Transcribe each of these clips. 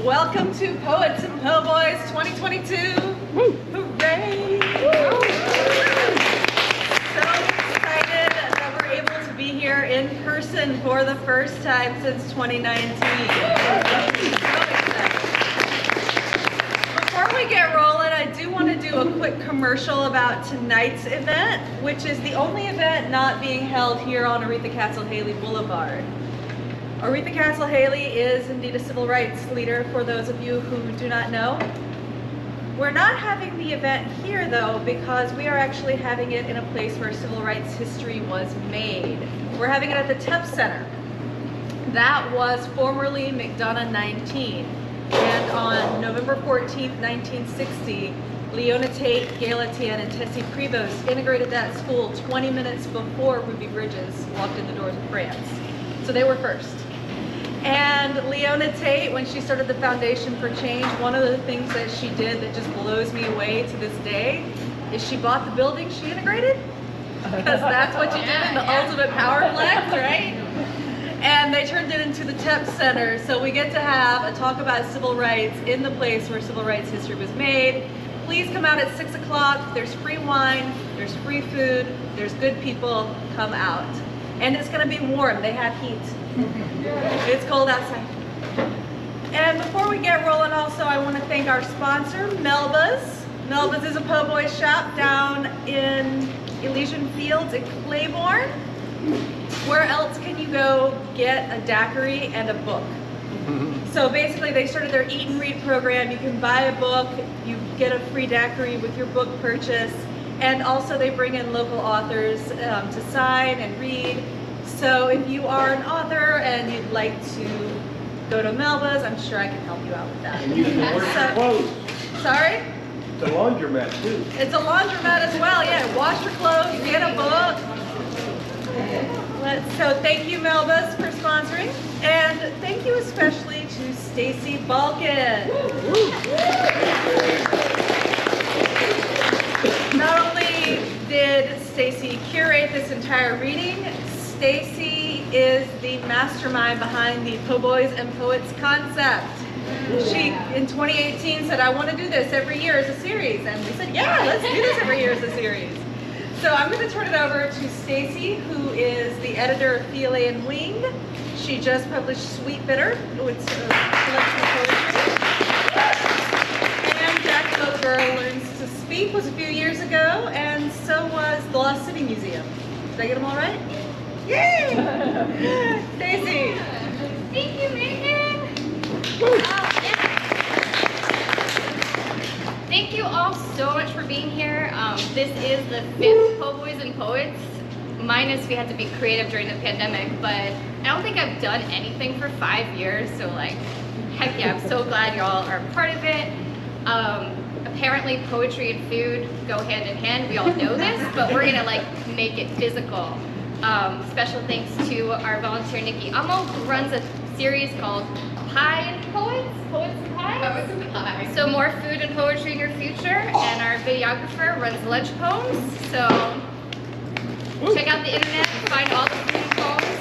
Welcome to Poets and Po-Boys 2022. Woo. Hooray! Woo. So excited that we're able to be here in person for the first time since 2019. Before we get rolling, I do want to do a quick commercial about tonight's event, which is the only event not being held here on Aretha Castle Haley Boulevard. Aretha Castle Haley is indeed a civil rights leader, for those of you who do not know. We're not having the event here though, because we are actually having it in a place where civil rights history was made. We're having it at the Tufts Center. That was formerly McDonough 19. And on November 14th, 1960, Leona Tate, Gail Etienne, and Tessie Prevost integrated that school 20 minutes before Ruby Bridges walked in the doors of France. So they were first. And Leona Tate, when she started the Foundation for Change, one of the things that she did that just blows me away to this day is she bought the building she integrated, because that's what you did in the ultimate powerplex, right? And they turned it into the Tufts Center, so we get to have a talk about civil rights in the place where civil rights history was made. Please come out at 6 o'clock. There's free wine, there's free food, there's good people. Come out. And it's going to be warm. They have heat. It's cold outside. And before we get rolling, also I want to thank our sponsor, Melba's. Melba's is a po' boy shop down in Elysian Fields in Claiborne. Where else can you go get a daiquiri and a book? So basically they started their eat and read program. You can buy a book, you get a free daiquiri with your book purchase, and also they bring in local authors to sign and read. So if you are an author and you'd like to go to Melba's, I'm sure I can help you out with that. And you can wash your clothes. Sorry? It's a laundromat too. It's a laundromat as well, yeah. Wash your clothes, get a book. So thank you, Melba's, for sponsoring. And thank you especially to Stacy Balkin. Not only did Stacy curate this entire reading, Stacy is the mastermind behind the Po-Boys and Poets concept. She, in 2018, said, I want to do this every year as a series. And we said, yeah, let's do this every year as a series. So I'm going to turn it over to Stacy, who is the editor of Theolian Wing. She just published Sweet Bitter, which is a collection of poetry. And Jack Boat Girl Learns to Speak was a few years ago, and so was the Lost City Museum. Did I get them all right? Yay! Stacy! Thank you, Megan! Thank you all so much for being here. This is the 5th Po-Boys and Poets, minus we had to be creative during the pandemic, but I don't think I've done anything for 5 years, so like, heck yeah, I'm so glad y'all are part of it. Apparently poetry and food go hand in hand, we all know this, but we're gonna like make it physical. Special thanks to our volunteer Nikki Ummel, who runs a series called Pie and Poets, Poets and Pies. Poets and Pies. So more food and poetry in your future, and our videographer runs Lunch Poems, so check out the internet, find all the food and poems.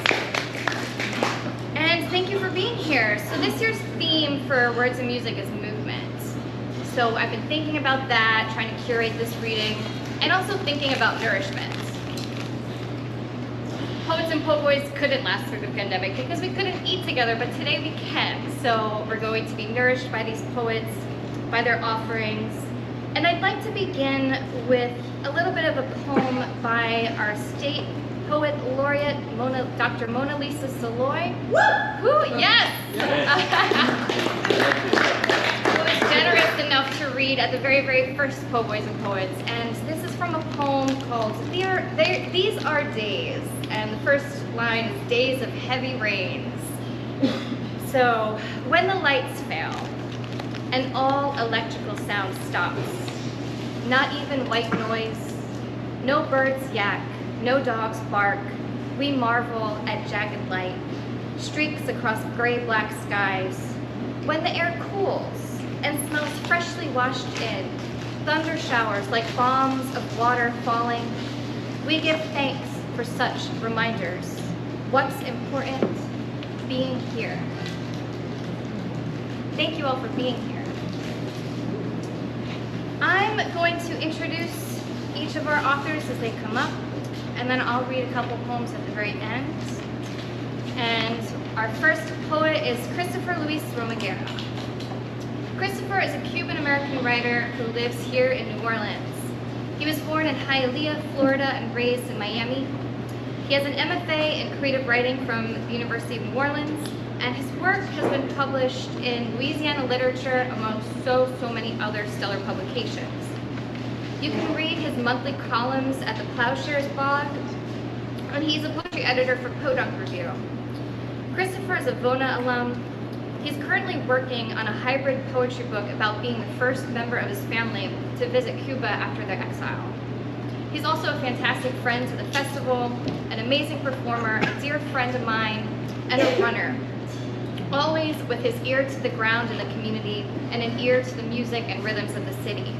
And thank you for being here. So this year's theme for Words and Music is movement. So I've been thinking about that, trying to curate this reading, and also thinking about nourishment. Poets and Po-Boys couldn't last through the pandemic because we couldn't eat together, but today we can. So we're going to be nourished by these poets, by their offerings. And I'd like to begin with a little bit of a poem by our state poet laureate, Dr. Mona Lisa Saloy. Woo! Yes! Who was generous enough to read at the very, very first Po-Boys and Poets. And this is from a poem called These Are Days. And the first line is days of heavy rains. So, when the lights fail and all electrical sound stops, not even white noise, no birds yak, no dogs bark, we marvel at jagged light, streaks across gray-black skies. When the air cools and smells freshly washed in, thunder showers like bombs of water falling, we give thanks for such reminders. What's important? Being here. thank you all for being here. I'm going to introduce each of our authors as they come up, and then I'll read a couple poems at the very end. And our first poet is Christopher Luis Romaguera. Christopher is a Cuban-American writer who lives here in New Orleans. He was born in Hialeah, Florida, and raised in Miami. He has an MFA in creative writing from the University of New Orleans, and his work has been published in Louisiana Literature among so many other stellar publications. You can read his monthly columns at the Plowshares blog, and he's a poetry editor for Podunk Review. Christopher is a VONA alum. He's currently working on a hybrid poetry book about being the first member of his family to visit Cuba after their exile. He's also a fantastic friend to the festival, an amazing performer, a dear friend of mine, and a runner, always with his ear to the ground in the community and an ear to the music and rhythms of the city.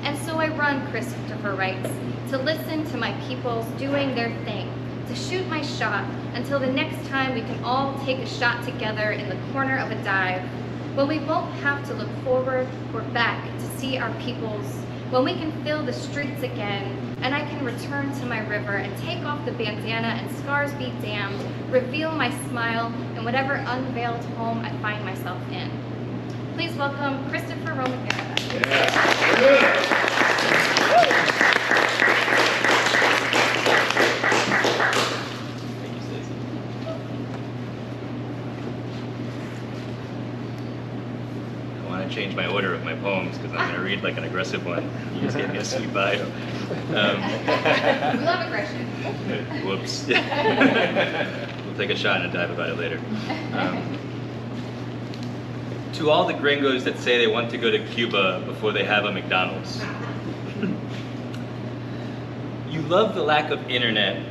And so I run, Christopher writes, to listen to my peoples doing their thing, to shoot my shot until the next time we can all take a shot together in the corner of a dive, when we won't have to look forward or back to see our peoples, when we can fill the streets again, and I can return to my river and take off the bandana and scars be damned, reveal my smile in whatever unveiled home I find myself in. Please welcome Christopher Romaguera. Yeah. I change my order of my poems because I'm going to read like an aggressive one. You just gave me a sweet bio. We love aggression. Whoops. We'll take a shot and a dive about it later. To all the gringos that say they want to go to Cuba before they have a McDonald's. You love the lack of internet.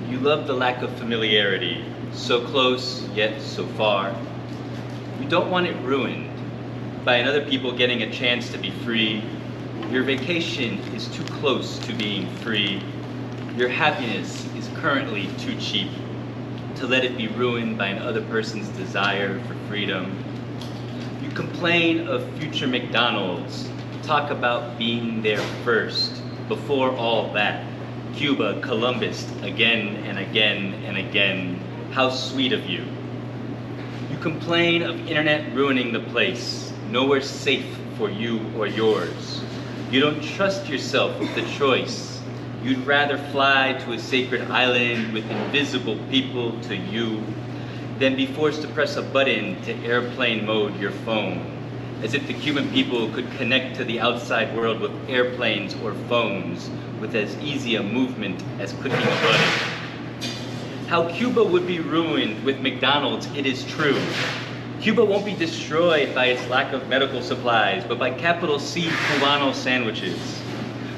You love the lack of familiarity. So close, yet so far. You don't want it ruined by another people getting a chance to be free. Your vacation is too close to being free. Your happiness is currently too cheap to let it be ruined by another person's desire for freedom. You complain of future McDonald's, talk about being there first, before all that. Cuba, Columbus, again and again and again. How sweet of you. You complain of internet ruining the place. Nowhere safe for you or yours. You don't trust yourself with the choice. You'd rather fly to a sacred island with invisible people to you than be forced to press a button to airplane mode your phone, as if the Cuban people could connect to the outside world with airplanes or phones with as easy a movement as clicking a button. How Cuba would be ruined with McDonald's, it is true. Cuba won't be destroyed by its lack of medical supplies, but by capital C Cubano sandwiches.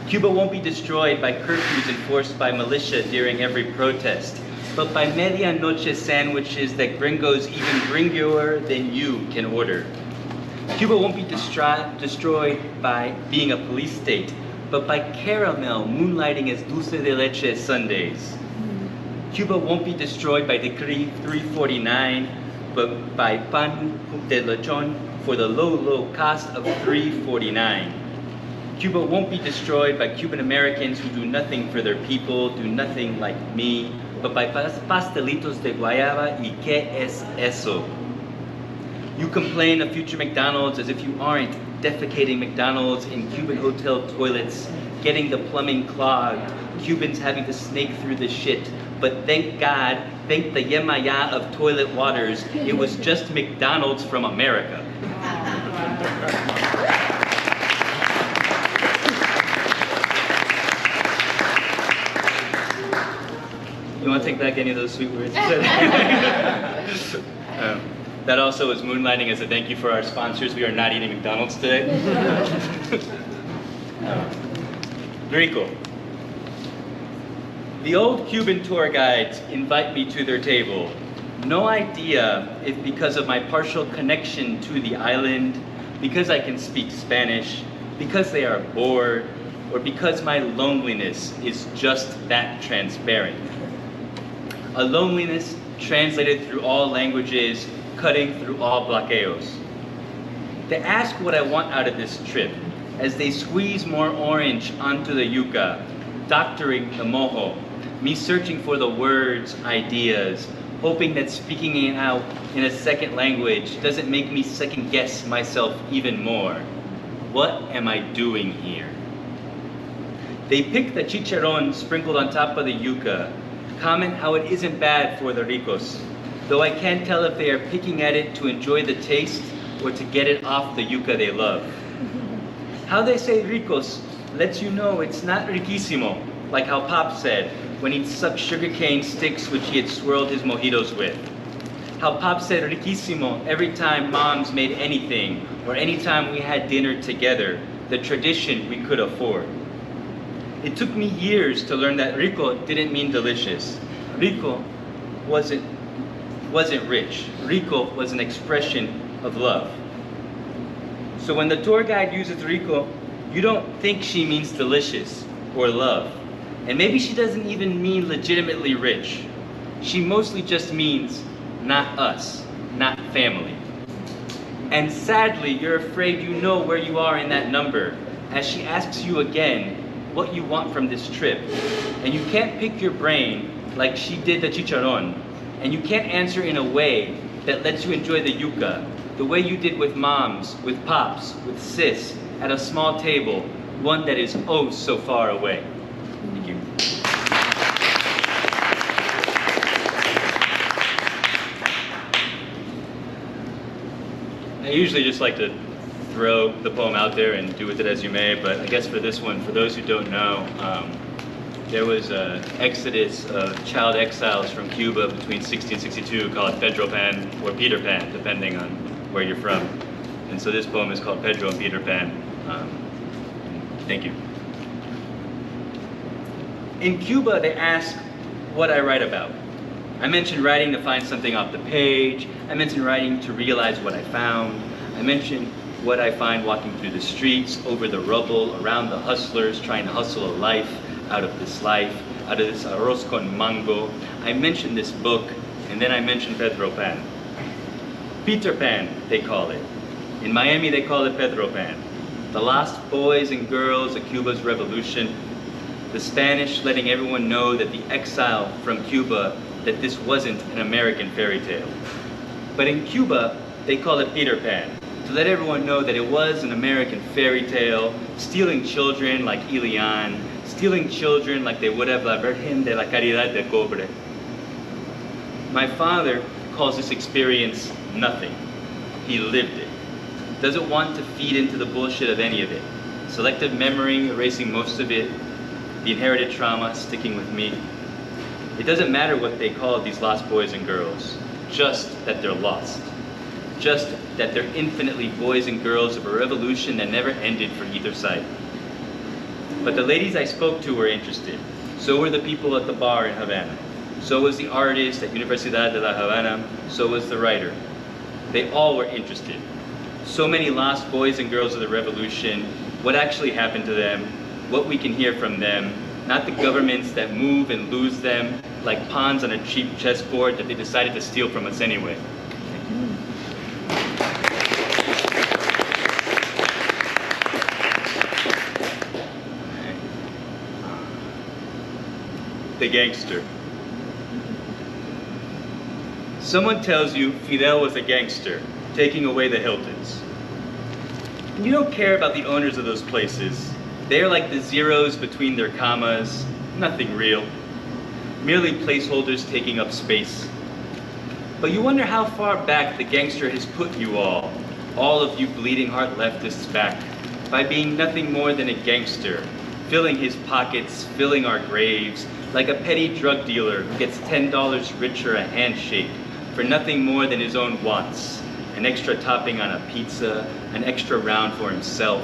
Cuba won't be destroyed by curfews enforced by militia during every protest, but by medianoche sandwiches that gringos even gringier than you can order. Cuba won't be destroyed by being a police state, but by caramel moonlighting as dulce de leche Sundays. Cuba won't be destroyed by Decree 349, but by pan de lechon for the low cost of $3.49. Cuba won't be destroyed by Cuban Americans who do nothing for their people, do nothing like me, but by pastelitos de guayaba y qué es eso. You complain of future McDonald's as if you aren't defecating McDonald's in Cuban hotel toilets, getting the plumbing clogged, Cubans having to snake through the shit. But thank God, thank the Yemaya of toilet waters, it was just McDonald's from America. You want to take back any of those sweet words? That also is moonlighting as a thank you for our sponsors. We are not eating McDonald's today. Rico. The old Cuban tour guides invite me to their table. No idea if because of my partial connection to the island, because I can speak Spanish, because they are bored, or because my loneliness is just that transparent. A loneliness translated through all languages, cutting through all bloqueos. They ask what I want out of this trip as they squeeze more orange onto the yuca, doctoring the mojo, me searching for the words, ideas, hoping that speaking it out in a second language doesn't make me second guess myself even more. What am I doing here? They pick the chicharron sprinkled on top of the yuca, comment how it isn't bad for the ricos, though I can't tell if they are picking at it to enjoy the taste or to get it off the yuca they love. How they say ricos lets you know it's not riquísimo, like how Pop said when he'd suck sugarcane sticks which he had swirled his mojitos with. How Pop said riquísimo every time Moms made anything or any time we had dinner together, the tradition we could afford. It took me years to learn that rico didn't mean delicious. Rico wasn't rich. Rico was an expression of love. So when the tour guide uses rico, you don't think she means delicious or love. And maybe she doesn't even mean legitimately rich. She mostly just means not us, not family. And sadly, you're afraid you know where you are in that number as she asks you again what you want from this trip. And you can't pick your brain like she did the chicharron. And you can't answer in a way that lets you enjoy the yuca, the way you did with Moms, with Pops, with Sis, at a small table, one that is oh so far away. Thank you. I usually just like to throw the poem out there and do with it as you may, but I guess for this one, for those who don't know, there was an exodus of child exiles from Cuba between 1662 called Pedro Pan or Peter Pan, depending on where you're from. And so this poem is called Pedro and Peter Pan. Thank you. In Cuba, they ask what I write about. I mentioned writing to find something off the page. I mentioned writing to realize what I found. I mentioned what I find walking through the streets, over the rubble, around the hustlers, trying to hustle a life out of this life, out of this arroz con mango. I mentioned this book, and then I mentioned Pedro Pan. Peter Pan, they call it. In Miami, they call it Pedro Pan. The lost boys and girls of Cuba's revolution. The Spanish letting everyone know that the exile from Cuba, that this wasn't an American fairy tale. But in Cuba, they call it Peter Pan, to let everyone know that it was an American fairy tale, stealing children like Ilian, stealing children like they would have La Virgen de la Caridad de Cobre. My father calls this experience nothing. He lived it. Doesn't want to feed into the bullshit of any of it. Selective memory, erasing most of it. The inherited trauma sticking with me. It doesn't matter what they call these lost boys and girls, just that they're lost. Just that they're infinitely boys and girls of a revolution that never ended for either side. But the ladies I spoke to were interested. So were the people at the bar in Havana. So was the artist at Universidad de la Havana. So was the writer. They all were interested. So many lost boys and girls of the revolution, what actually happened to them, what we can hear from them, not the governments that move and lose them like pawns on a cheap chessboard that they decided to steal from us anyway. The gangster. Someone tells you Fidel was a gangster, taking away the Hiltons. You don't care about the owners of those places. They're like the zeros between their commas, nothing real. Merely placeholders taking up space. But you wonder how far back the gangster has put you all of you bleeding heart leftists back, by being nothing more than a gangster, filling his pockets, filling our graves, like a petty drug dealer who gets $10 richer a handshake for nothing more than his own wants, an extra topping on a pizza, an extra round for himself,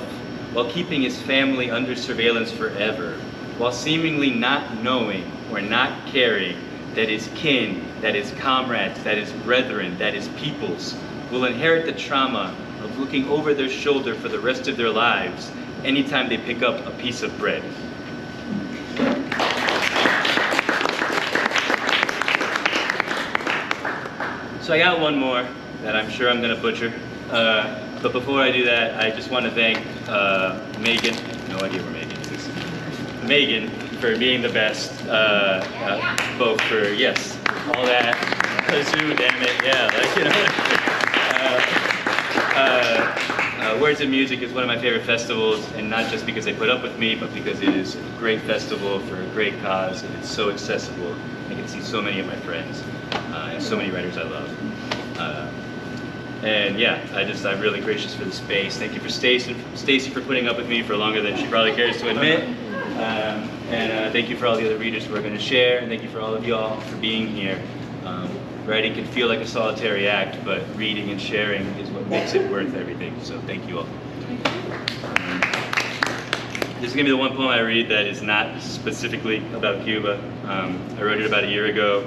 while keeping his family under surveillance forever, while seemingly not knowing or not caring that his kin, that his comrades, that his brethren, that his peoples will inherit the trauma of looking over their shoulder for the rest of their lives anytime they pick up a piece of bread. So I got one more that I'm sure I'm gonna butcher. But before I do that, I just want to thank Megan. No idea where Megan is. Megan for being the best. Both for yes, all that. Kazoo, damn it, yeah, like you know. Words and Music is one of my favorite festivals, and not just because they put up with me, but because it is a great festival for a great cause, and it's so accessible. I can see so many of my friends, and so many writers I love. And yeah, I'm really gracious for the space. Thank you for Stacy for putting up with me for longer than she probably cares to admit. And thank you for all the other readers who are going to share, and thank you for all of y'all for being here. Writing can feel like a solitary act, but reading and sharing is what makes it worth everything. So thank you all. This is going to be the one poem I read that is not specifically about Cuba. I wrote it about a year ago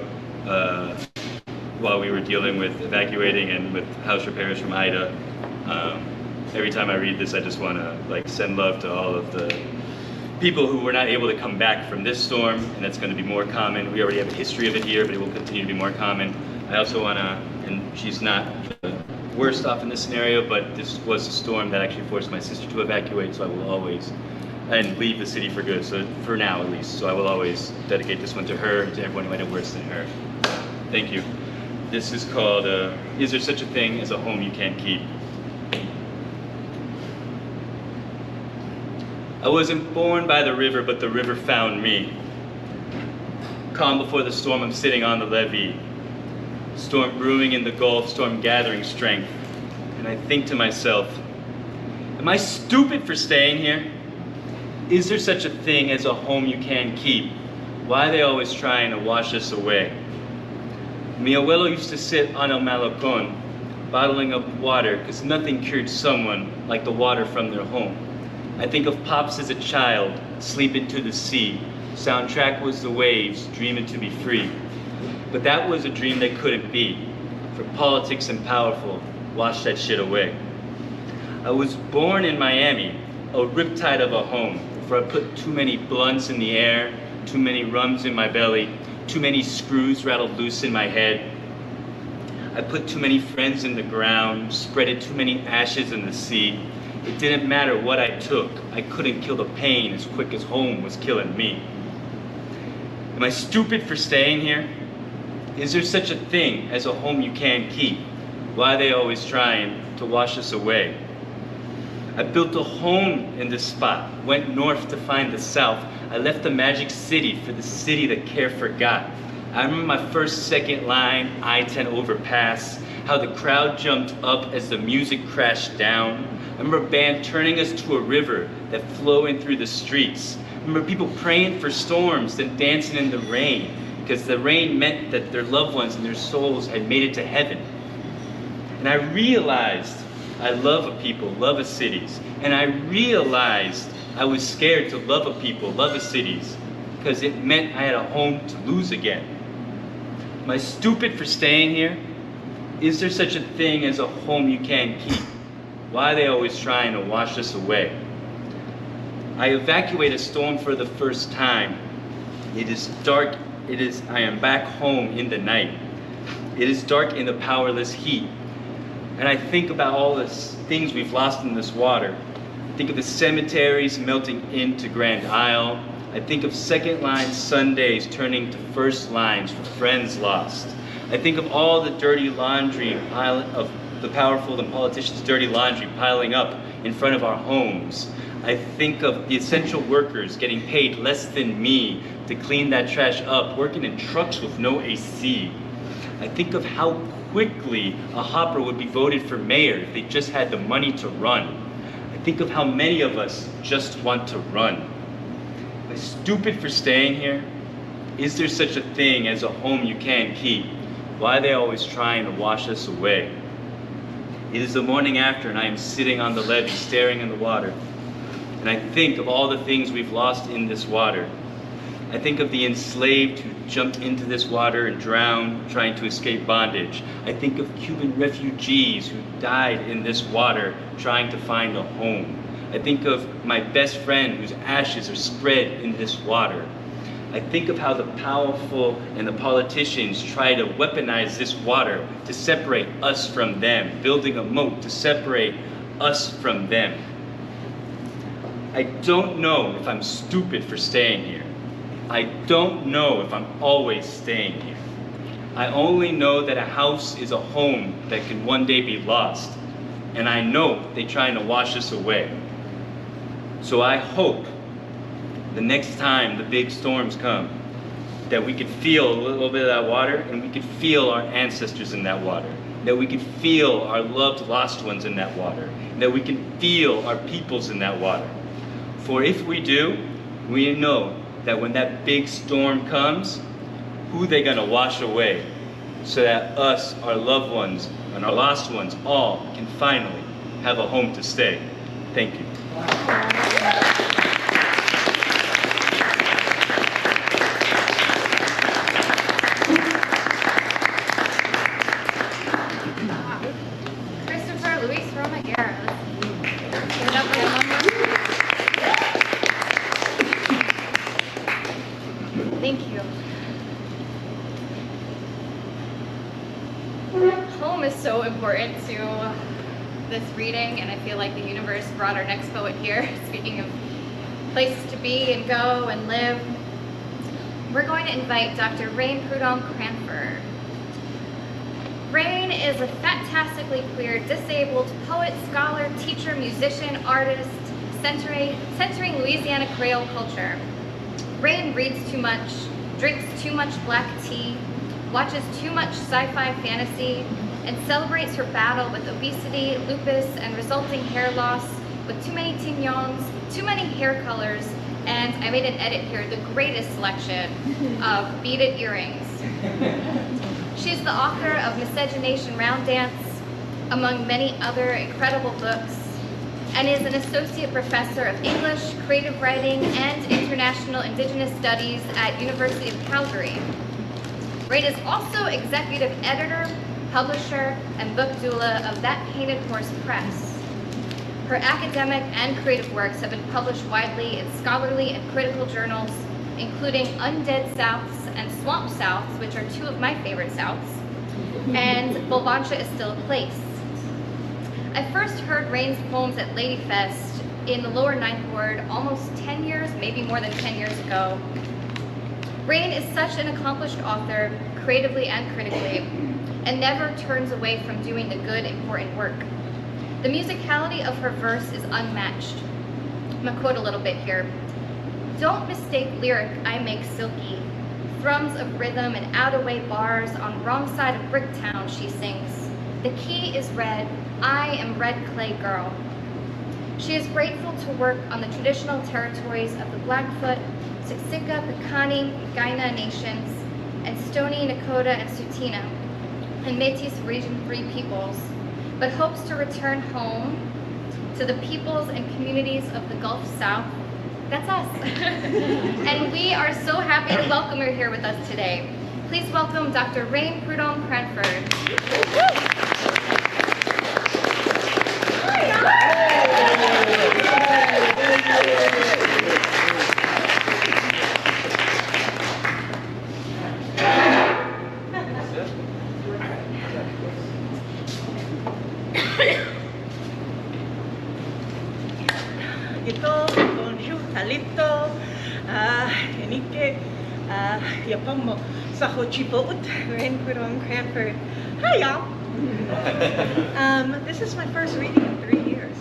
while we were dealing with evacuating and with house repairs from Ida. Every time I read this, I just want to send love to all of the people who were not able to come back from this storm, and that's going to be more common. We already have a history of it here, but it will continue to be more common. I also want to, and she's not the worst off in this scenario, but this was a storm that actually forced my sister to evacuate, so I will always, and leave the city for good, so for now at least. So I will always dedicate this one to her and to everyone who had it worse than her. Thank you. This is called, Is There Such a Thing as a Home You Can't Keep? I wasn't born by the river, but the river found me. Calm before the storm, I'm sitting on the levee. Storm brewing in the Gulf, storm gathering strength. And I think to myself, am I stupid for staying here? Is there such a thing as a home you can't keep? Why are they always trying to wash us away? Mi abuelo used to sit on el malecón, bottling up water, because nothing cured someone like the water from their home. I think of Pops as a child, sleeping to the sea. Soundtrack was the waves, dreaming to be free. But that was a dream that couldn't be, for politics and powerful washed that shit away. I was born in Miami, a riptide of a home, for I put too many blunts in the air, too many rums in my belly, too many screws rattled loose in my head. I put too many friends in the ground, spreaded too many ashes in the sea. It didn't matter what I took. I couldn't kill the pain as quick as home was killing me. Am I stupid for staying here? Is there such a thing as a home you can't keep? Why are they always trying to wash us away? I built a home in this spot, went north to find the south. I left the magic city for the city that care forgot. I remember my second line, I-10 overpass, how the crowd jumped up as the music crashed down. I remember a band turning us to a river that flowing through the streets. I remember people praying for storms, then dancing in the rain, because the rain meant that their loved ones and their souls had made it to heaven. And I realized I love a people, love a cities. And I realized I was scared to love a people, love a cities, because it meant I had a home to lose again. Am I stupid for staying here? Is there such a thing as a home you can't keep? Why are they always trying to wash us away? I evacuate a storm for the first time. It is dark. I am back home in the night. It is dark in the powerless heat. And I think about all the things we've lost in this water. I think of the cemeteries melting into Grand Isle. I think of second line Sundays turning to first lines for friends lost. I think of all the dirty laundry of the powerful and politicians' dirty laundry piling up in front of our homes. I think of the essential workers getting paid less than me to clean that trash up, working in trucks with no AC. I think of how quickly a Hopper would be voted for mayor if they just had the money to run. I think of how many of us just want to run. Am I stupid for staying here? Is there such a thing as a home you can't keep? Why are they always trying to wash us away? It is the morning after, and I am sitting on the levee, staring in the water. And I think of all the things we've lost in this water. I think of the enslaved who jumped into this water and drowned, trying to escape bondage. I think of Cuban refugees who died in this water, trying to find a home. I think of my best friend whose ashes are spread in this water. I think of how the powerful and the politicians try to weaponize this water to separate us from them, building a moat to separate us from them. I don't know if I'm stupid for staying here. I don't know if I'm always staying here. I only know that a house is a home that can one day be lost, and I know they're trying to wash us away. So I hope the next time the big storms come, that we could feel a little bit of that water, and we could feel our ancestors in that water, that we could feel our loved lost ones in that water, that we can feel our peoples in that water. For if we do, we know that when that big storm comes, who they gonna wash away, so that us, our loved ones, and our lost ones all can finally have a home to stay. Thank you. Christopher Luis Roma Guerra. Let's give it up for him one more. Thank you. Home is so important to this reading, and I feel like the universe brought our next poet here. Speaking of places to be and go and live, we're going to invite Dr. Rain Prudhomme Cranford. Rain is a fantastically queer, disabled poet, scholar, teacher, musician, artist, centering Louisiana Creole culture. Rain reads too much, drinks too much black tea, watches too much sci-fi fantasy, and celebrates her battle with obesity, lupus, and resulting hair loss with too many tignons, too many hair colors, and I made an edit here, the greatest selection of beaded earrings. She's the author of Miscegenation Round Dance, among many other incredible books, and is an associate professor of English, creative writing, and international indigenous studies at University of Calgary. Rain is also executive editor, publisher, and book doula of That Painted Horse Press. Her academic and creative works have been published widely in scholarly and critical journals, including Undead Souths and Swamp Souths, which are two of my favorite Souths, and Bolvancha is Still a Place. I first heard Rain's poems at Ladyfest in the lower Ninth Ward almost 10 years, maybe more than 10 years ago. Rain is such an accomplished author, creatively and critically, and never turns away from doing the good, important work. The musicality of her verse is unmatched. I'm gonna quote a little bit here. Don't mistake lyric I make silky. Thrums of rhythm and out-of-way bars on wrong side of Bricktown, she sings. The key is red, I am red clay girl. She is grateful to work on the traditional territories of the Blackfoot, Siksika, Piikani, Kainai nations, and Stoney, Nakota, and Tsuut'ina, and Métis Region 3 peoples, but hopes to return home to the peoples and communities of the Gulf South. That's us. And we are so happy to welcome her here with us today. Please welcome Dr. Rain Prudhomme Cranford. Ito, bonjour, talito, enike, yapomo, sahochipout, Rain Prudhomme Cranford. Hi, y'all. This is my first reading in 3 years.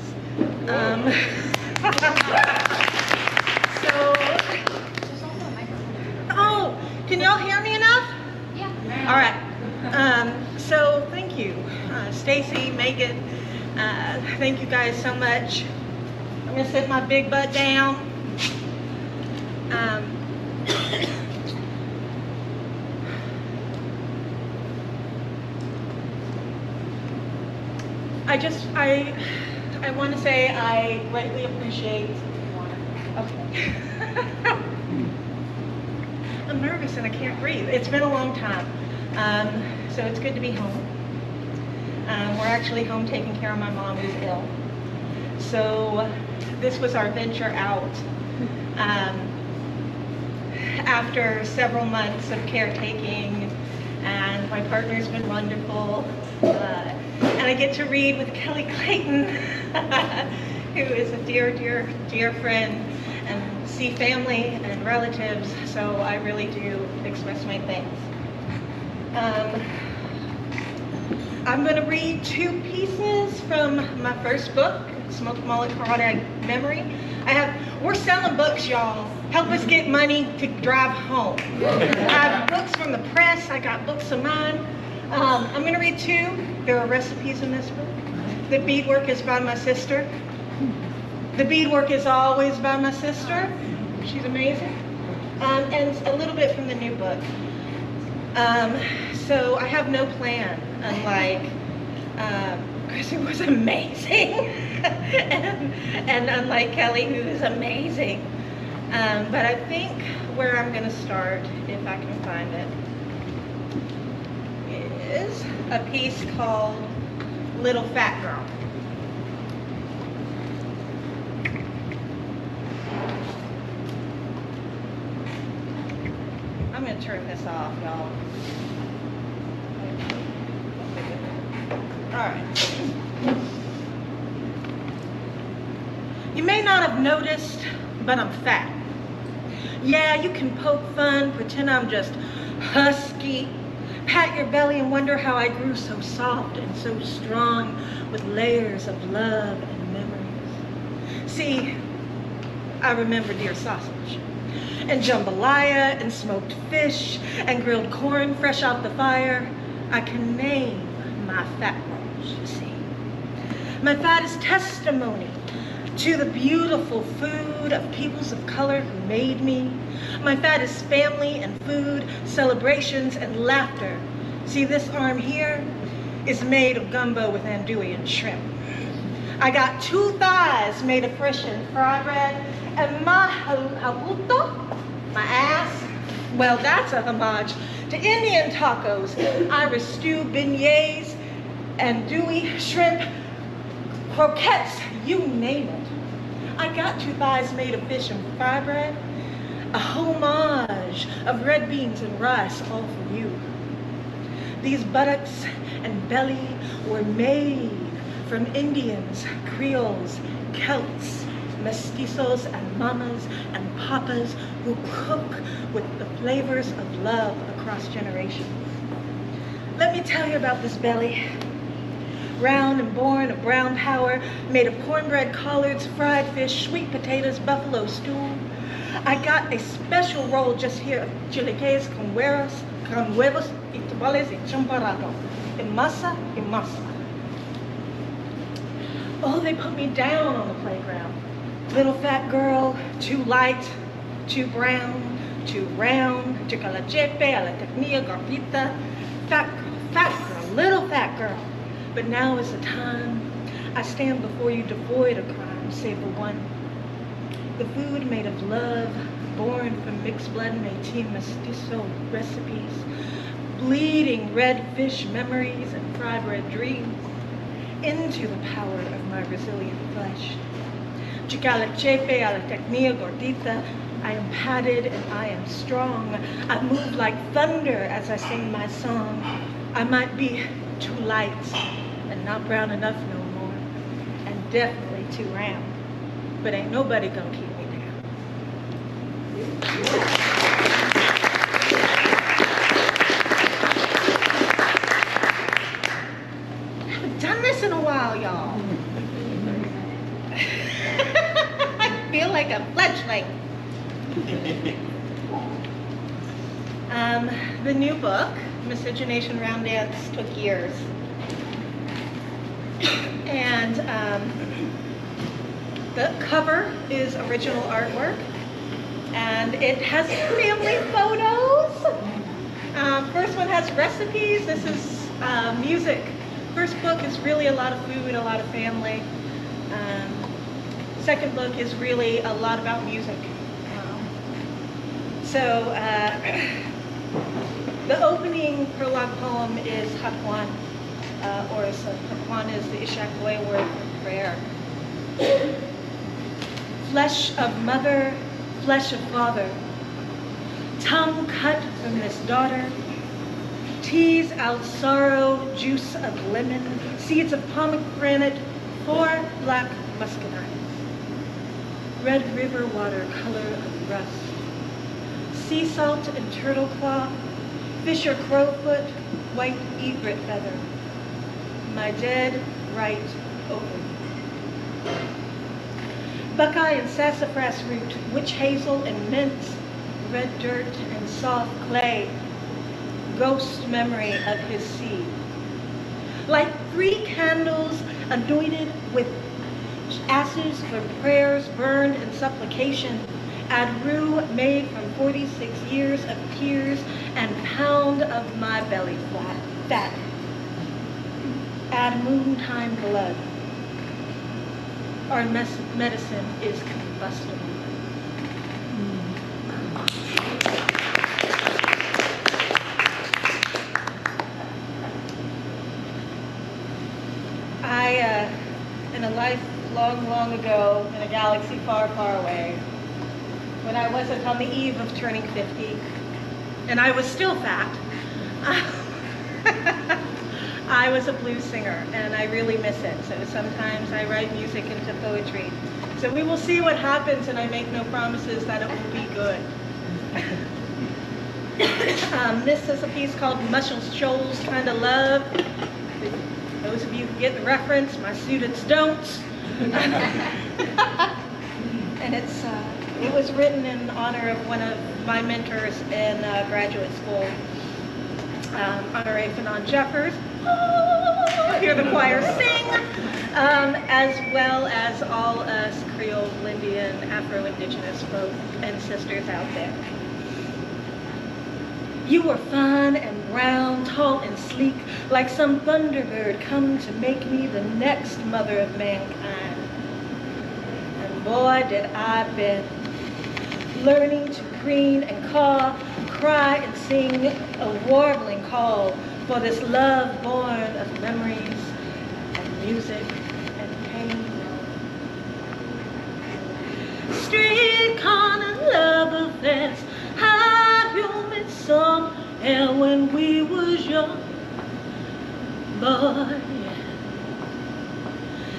Oh, can y'all hear me enough? Yeah. All right. So thank you, Stacy, Megan. Thank you guys so much. I'm gonna sit my big butt down. I want to say I greatly appreciate. Okay. I'm nervous and I can't breathe. It's been a long time, so it's good to be home. We're actually home taking care of my mom who's ill. So this was our venture out after several months of caretaking, and my partner's been wonderful. and I get to read with Kelly Clayton, who is a dear, dear, dear friend, and see family and relatives, so I really do express my thanks. I'm going to read 2 pieces from my first book, Smoked Mullet Karate Memory. We're selling books, y'all. Help us get money to drive home. I have books from the press. I got books of mine. I'm going to read 2. There are recipes in this book. The beadwork is by my sister. The beadwork is always by my sister. She's amazing. And a little bit from the new book. So I have no plan, unlike Chris, who was amazing, and unlike Kelly, who is amazing. But I think where I'm going to start, if I can find it, is a piece called Little Fat Girl. I'm going to turn this off, y'all. All right. You may not have noticed, but I'm fat. Yeah, you can poke fun, pretend I'm just husky, pat your belly and wonder how I grew so soft and so strong with layers of love and memories. See, I remember deer sausage and jambalaya and smoked fish and grilled corn fresh off the fire. I can name my fat rolls, you see. My fat is testimony to the beautiful food of peoples of color who made me. My fat is family and food, celebrations and laughter. See, this arm here is made of gumbo with andouille and shrimp. I got 2 thighs made of fresh and fry bread, and my habuto, my ass, well, that's a homage to Indian tacos, Irish stew, beignets, andouille, shrimp, croquettes, you name it. I got 2 thighs made of fish and fry bread, a homage of red beans and rice, all for you. These buttocks and belly were made from Indians, Creoles, Celts, mestizos and mamas and papas who cook with the flavors of love across generations. Let me tell you about this belly. Round and born of brown power, made of cornbread, collards, fried fish, sweet potatoes, buffalo stew. I got a special roll just here of chilaquiles con huevos y tamales y champorado. En masa, en masa. Oh, they put me down on the playground. Little fat girl, too light, too brown, too round, chicalachepe, a la tecnia, gordita, fat girl, little fat girl. But now is the time I stand before you devoid of crime, save the one. The food made of love, born from mixed blood, métis, mestizo recipes, bleeding red fish memories and fried bread dreams, into the power of my resilient flesh. Chicalachepe a la tecnia gordita, I am padded and I am strong. I move like thunder as I sing my song. I might be too light and not brown enough no more, and definitely too round, but ain't nobody gonna keep me down. I haven't done this in a while, y'all. I feel like a fledgling. The new book, Miscegenation Round Dance, took years. And the cover is original artwork, and it has family photos. First one has recipes. This is music. First book is really a lot of food, a lot of family. Second book is really a lot about music. The opening prologue poem is Hakwan, or Hakwan is the Ishakwe word for prayer. Flesh of mother, flesh of father, tongue cut from this daughter, tease out sorrow, juice of lemon, seeds of pomegranate, 4 black muscadines. Red river water color of rust. Sea salt and turtle claw, fisher crowfoot, white egret feather. My dead right ovary. Buckeye and sassafras root, witch hazel and mint, red dirt and soft clay, ghost memory of his seed. Like 3 candles anointed with ashes for prayers burned in supplication, add rue made from 46 years of tears and pound of my belly fat. Add moontime blood. Our medicine is combustible. In a life long ago, in a galaxy far, far away, when I wasn't on the eve of turning 50, and I was still fat, I was a blues singer, and I really miss it. So sometimes I write music into poetry. So we will see what happens, and I make no promises that it will be good. This is a piece called Muscle Shoals Kind of Love. Those of you who get the reference, my students don't. And it was written in honor of one of my mentors in graduate school, Honoré Fanon Jeffers. Hear the choir sing, as well as all us Creole, Lindian, Afro-Indigenous folk and sisters out there. You were fine and brown, tall and sleek, like some thunderbird come to make me the next mother of mankind. And boy, did I bend, learning to preen and caw, cry and sing a warbling call for this love born of memories and music and pain. Street corner love affairs, how you met somewhere when we was young, boy.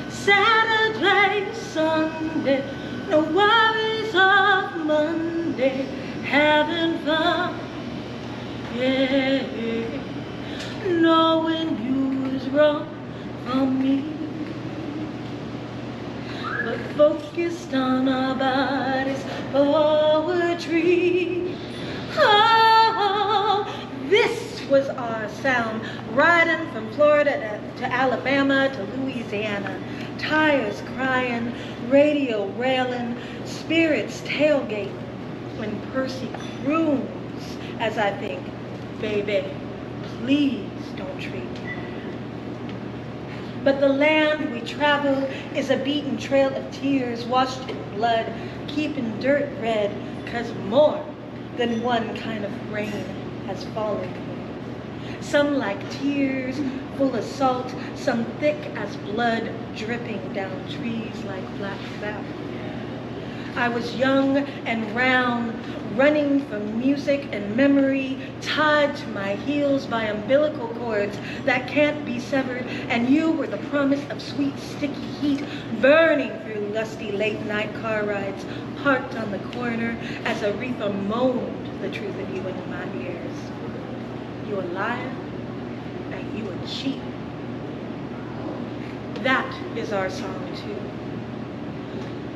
Saturday, Sunday, no worries of Monday, having fun, yeah. Knowing you was wrong for me, but focused on our bodies, poetry. Oh, this was our sound, riding from Florida to Alabama to Louisiana, tires crying, radio railing, spirits tailgating, when Percy croons as I think, baby, please don't treat me bad. But the land we travel is a beaten trail of tears washed in blood, keeping dirt red, 'cause more than one kind of rain has fallen here. Some like tears full of salt, some thick as blood dripping down trees like black sap. I was young and round, running from music and memory, tied to my heels by umbilical cords that can't be severed, and you were the promise of sweet, sticky heat, burning through lusty late-night car rides, parked on the corner as Aretha moaned the truth of you into my ears. You a liar, and you a cheat. That is our song, too.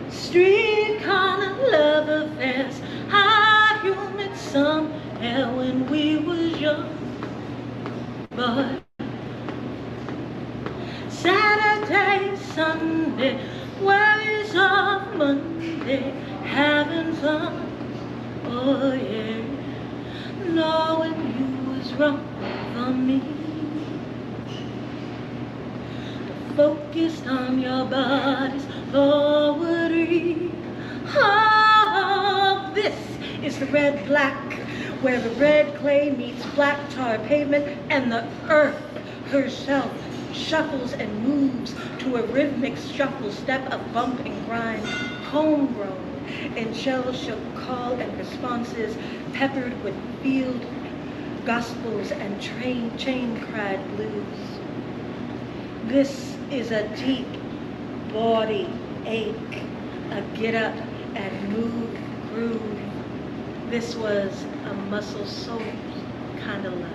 Street corner love affairs, how you met somewhere when we was young, but Saturday, Sunday, worries of Monday, having fun, oh yeah, knowing you was wrong for me, focused on your body's poetry. Oh, this is the red black, where the red clay meets black tar pavement, and the earth herself shuffles and moves to a rhythmic shuffle step of bump and grind, homegrown in shell-shook call and responses, peppered with field gospels and chain-cried blues. This is a deep body ache, a get up and move groove. This was a muscle soul kind of love.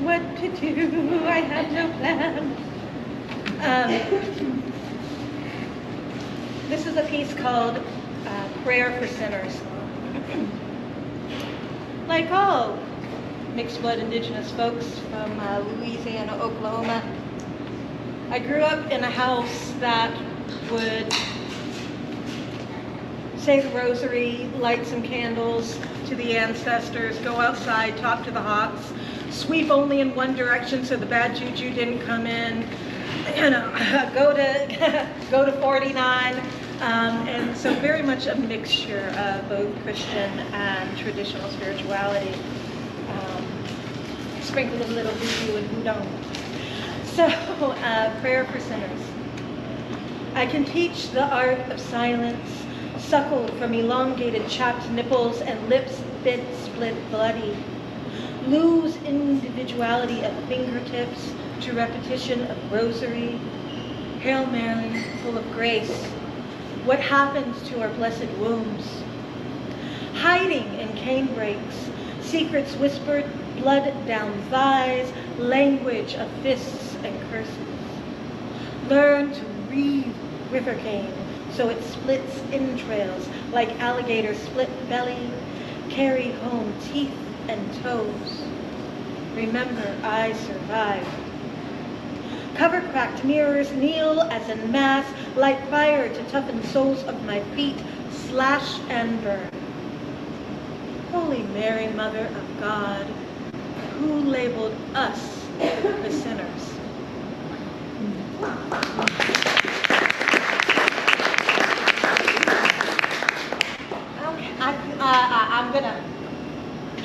What to do, I had no plan. This is a piece called Prayer for Sinners. Like all mixed blood indigenous folks from Louisiana, Oklahoma, I grew up in a house that would say the rosary, light some candles to the ancestors, go outside, talk to the hawks, sweep only in one direction so the bad juju didn't come in, go to 49, and so very much a mixture of both Christian and traditional spirituality. Sprinkled a little voodoo and houdon. So, prayer for sinners. I can teach the art of silence, suckle from elongated chapped nipples and lips split bloody. Lose individuality of fingertips to repetition of rosary. Hail Mary, full of grace. What happens to our blessed wombs? Hiding in cane brakes, secrets whispered, blood down thighs, language of fists and curses. Learn to read river cane so it splits entrails like alligator split belly. Carry home teeth and toes. Remember, I survived. Cover cracked mirrors, kneel as in mass, light fire to toughen soles of my feet, slash and burn. Holy Mary, Mother of God, who labeled us the sinners? I'm gonna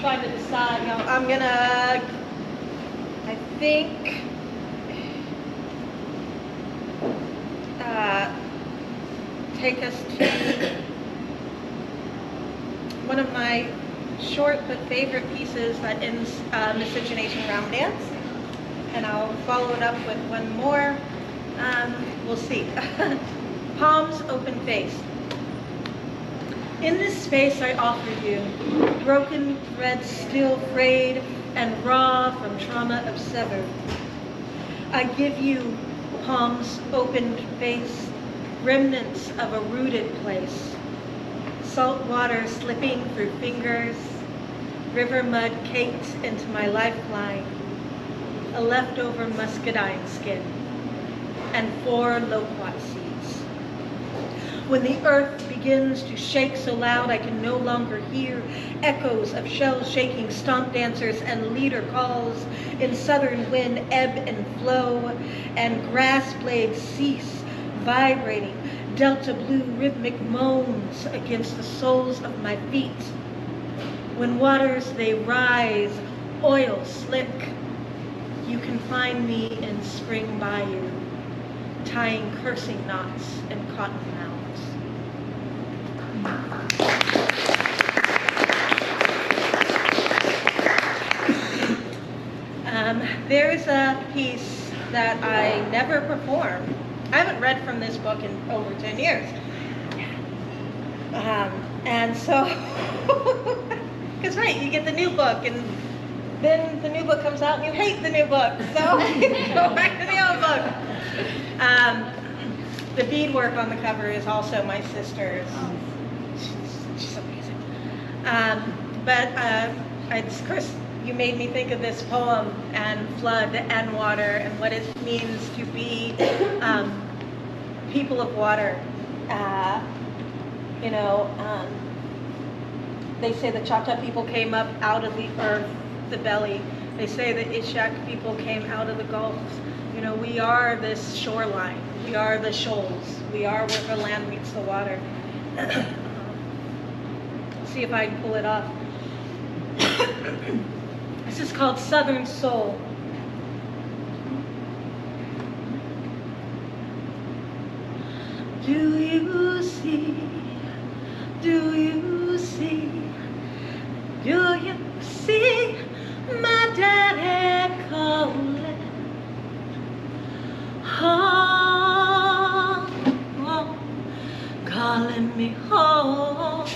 try to decide. I'm gonna, I think, take us to one of my short but favorite pieces that ends Miscegenation Round Dance, and I'll follow it up with one more. We'll see. Palms open faced. In this space I offer you, broken threads still frayed and raw from trauma of severed. I give you palms open faced, remnants of a rooted place. Salt water slipping through fingers, river mud caked into my lifeline, a leftover muscadine skin, and 4 loquat seeds. When the earth begins to shake so loud I can no longer hear, echoes of shells shaking, stomp dancers and leader calls, in southern wind ebb and flow, and grass blades cease, vibrating, delta blue rhythmic moans against the soles of my feet. When waters they rise, oil slick, you can find me in spring bayou, tying cursing knots and cotton mouths. There's a piece that I never performed. I haven't read from this book in over 10 years. And so, because right, you get the new book and then the new book comes out and you hate the new book. So go back to the old book. The beadwork on the cover is also my sister's. She's amazing. Of course, you made me think of this poem and flood and water and what it means to be people of water. They say the Choctaw people came up out of the earth, the belly. They say the Ishak people came out of the gulfs. We are this shoreline. We are the shoals. We are where the land meets the water. See if I can pull it off. This is called Southern Soul. Do you see? Do you see? Do you see my daddy calling? Home, calling me home.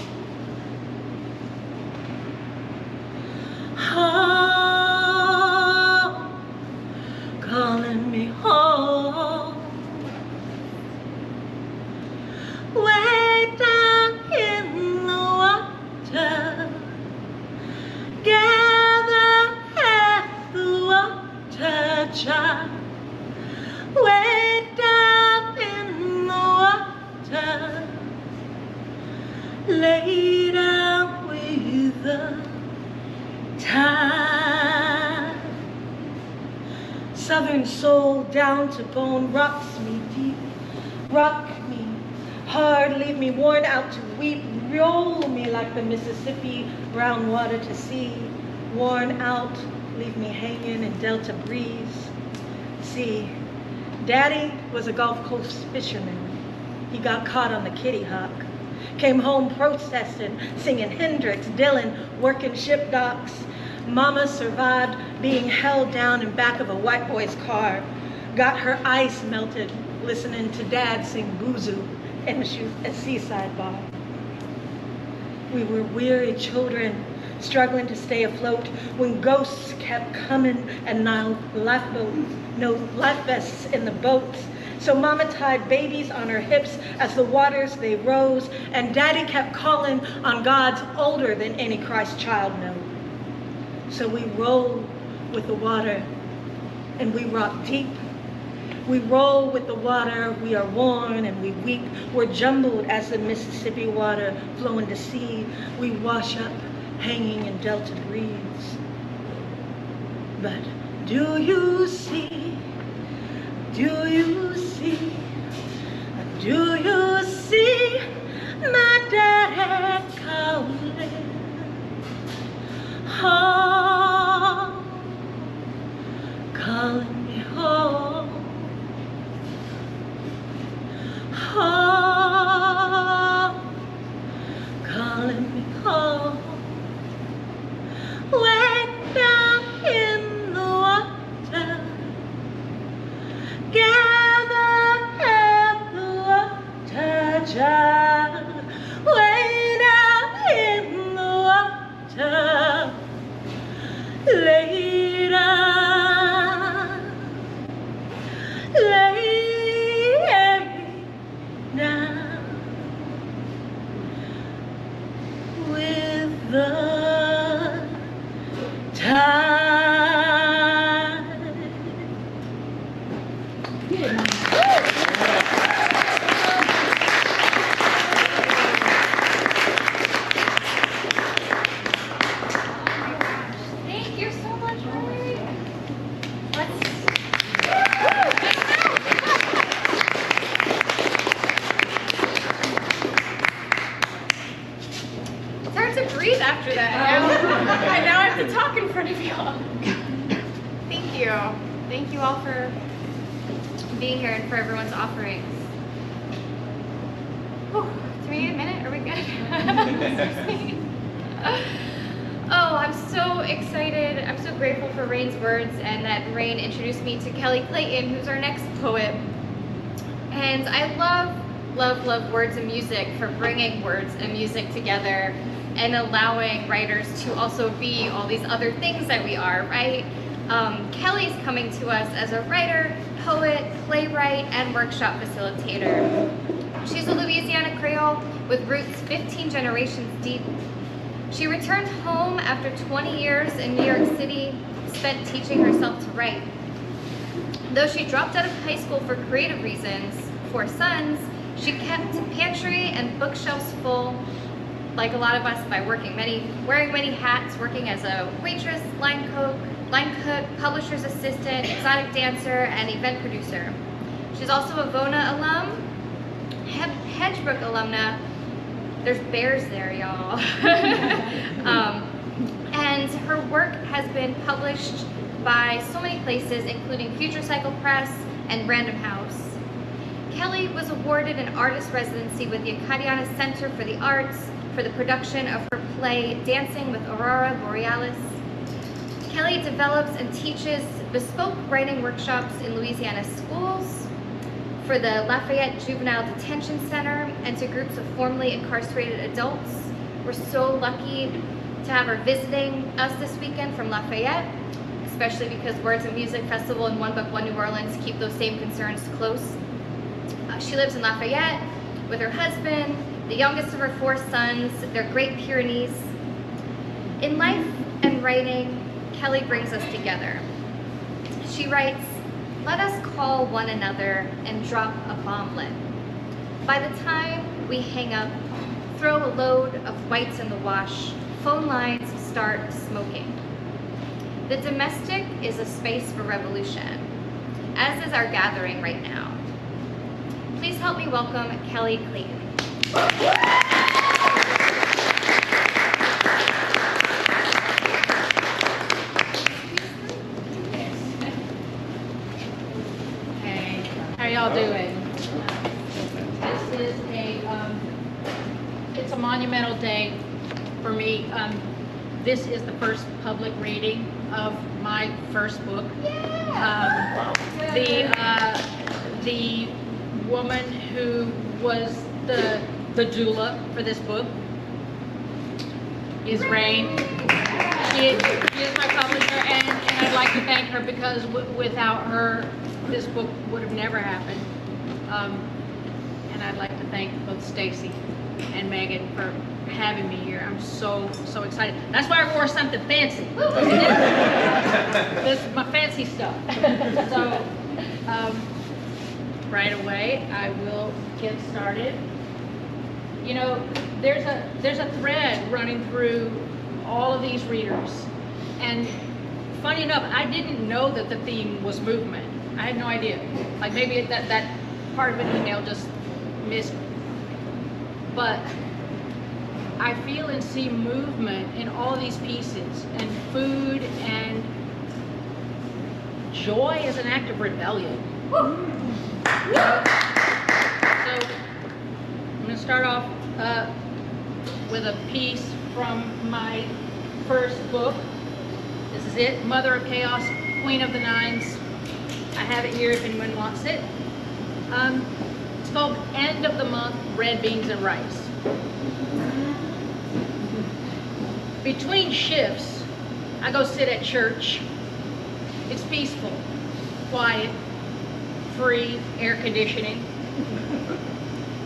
Home, calling me home. Way down in the water, gather at the water jar. Way down in the water, lay down with the tide. Southern soul down to bone rocks me deep, rock me hard, leave me worn out to weep, roll me like the Mississippi, brown water to sea, worn out, leave me hanging in Delta breeze. See, Daddy was a Gulf Coast fisherman. He got caught on the Kitty Hawk. Came home protesting, singing Hendrix, Dylan, working ship docks. Mama survived being held down in back of a white boy's car. Got her ice melted, listening to Dad sing Boozoo in a seaside bar. We were weary children, struggling to stay afloat when ghosts kept coming and no life vests in the boats. So Mama tied babies on her hips as the waters they rose, and Daddy kept calling on gods older than any Christ child know. So we roll with the water and we rock deep. We roll with the water, we are worn and we weep. We're jumbled as the Mississippi water flowing to sea. We wash up, hanging in Delta breeze. But do you see? Do you see? Do you see my dad calling? Home, calling me home. Home, calling me home. Way down in the water, gather at the water jar. Way down in the water, lay down, lay down with the tide. Thank you so much, Rory. It's hard to breathe after that. And now I have to talk in front of y'all. Thank you. Thank you all for being here and for everyone's offerings. Whew. Do we need a minute? Are we good? Oh, I'm so excited. I'm so grateful for Rain's words and that Rain introduced me to Kelly Clayton, who's our next poet. And I love, love, love words and music for bringing words and music together and allowing writers to also be all these other things that we are, right? Kelly's coming to us as a writer, poet, playwright, and workshop facilitator. She's a Louisiana Creole with roots 15 generations deep. She returned home after 20 years in New York City, spent teaching herself to write. Though she dropped out of high school for creative reasons, 4 sons, she kept pantry and bookshelves full, like a lot of us, by wearing many hats, working as a waitress, line cook, publisher's assistant, exotic dancer, and event producer. She's also a Vona alum, Hedgebrook alumna. There's bears there, y'all. And her work has been published by so many places, including Future Cycle Press and Random House. Kelly was awarded an artist residency with the Acadiana Center for the Arts for the production of her play Dancing with Aurora Borealis. Kelly develops and teaches bespoke writing workshops in Louisiana schools, for the Lafayette Juvenile Detention Center, and to groups of formerly incarcerated adults. We're so lucky to have her visiting us this weekend from Lafayette, especially because Words and Music Festival and One Book One New Orleans keep those same concerns close. She lives in Lafayette with her husband, the youngest of her 4 sons, their Great Pyrenees. In life and writing, Kelly brings us together. She writes, "Let us call one another and drop a bomblet. By the time we hang up, throw a load of whites in the wash, phone lines start smoking. The domestic is a space for revolution, as is our gathering right now. Please help me welcome Kelly Clayton." Hey, how y'all doing? This is it's a monumental day for me. This is the first public reading of my first book. The woman who was the doula for this book is Rain. She is my publisher, and I'd like to thank her because without her, this book would have never happened. And I'd like to thank both Stacy and Megan for having me here. I'm so excited. That's why I wore something fancy. This is my fancy stuff. So right away I will get started. You know, there's a thread running through all of these readers, and funny enough, I didn't know that the theme was movement. I had no idea. Like maybe that part of an email just missed. But I feel and see movement in all these pieces, and food and joy is an act of rebellion. So I'm going to start off with a piece from my first book. This is it, Mother of Chaos, Queen of the Nines. I have it here if anyone wants it. It's called End of the Month, Red Beans and Rice. Between shifts, I go sit at church. It's peaceful, quiet, free, air conditioning.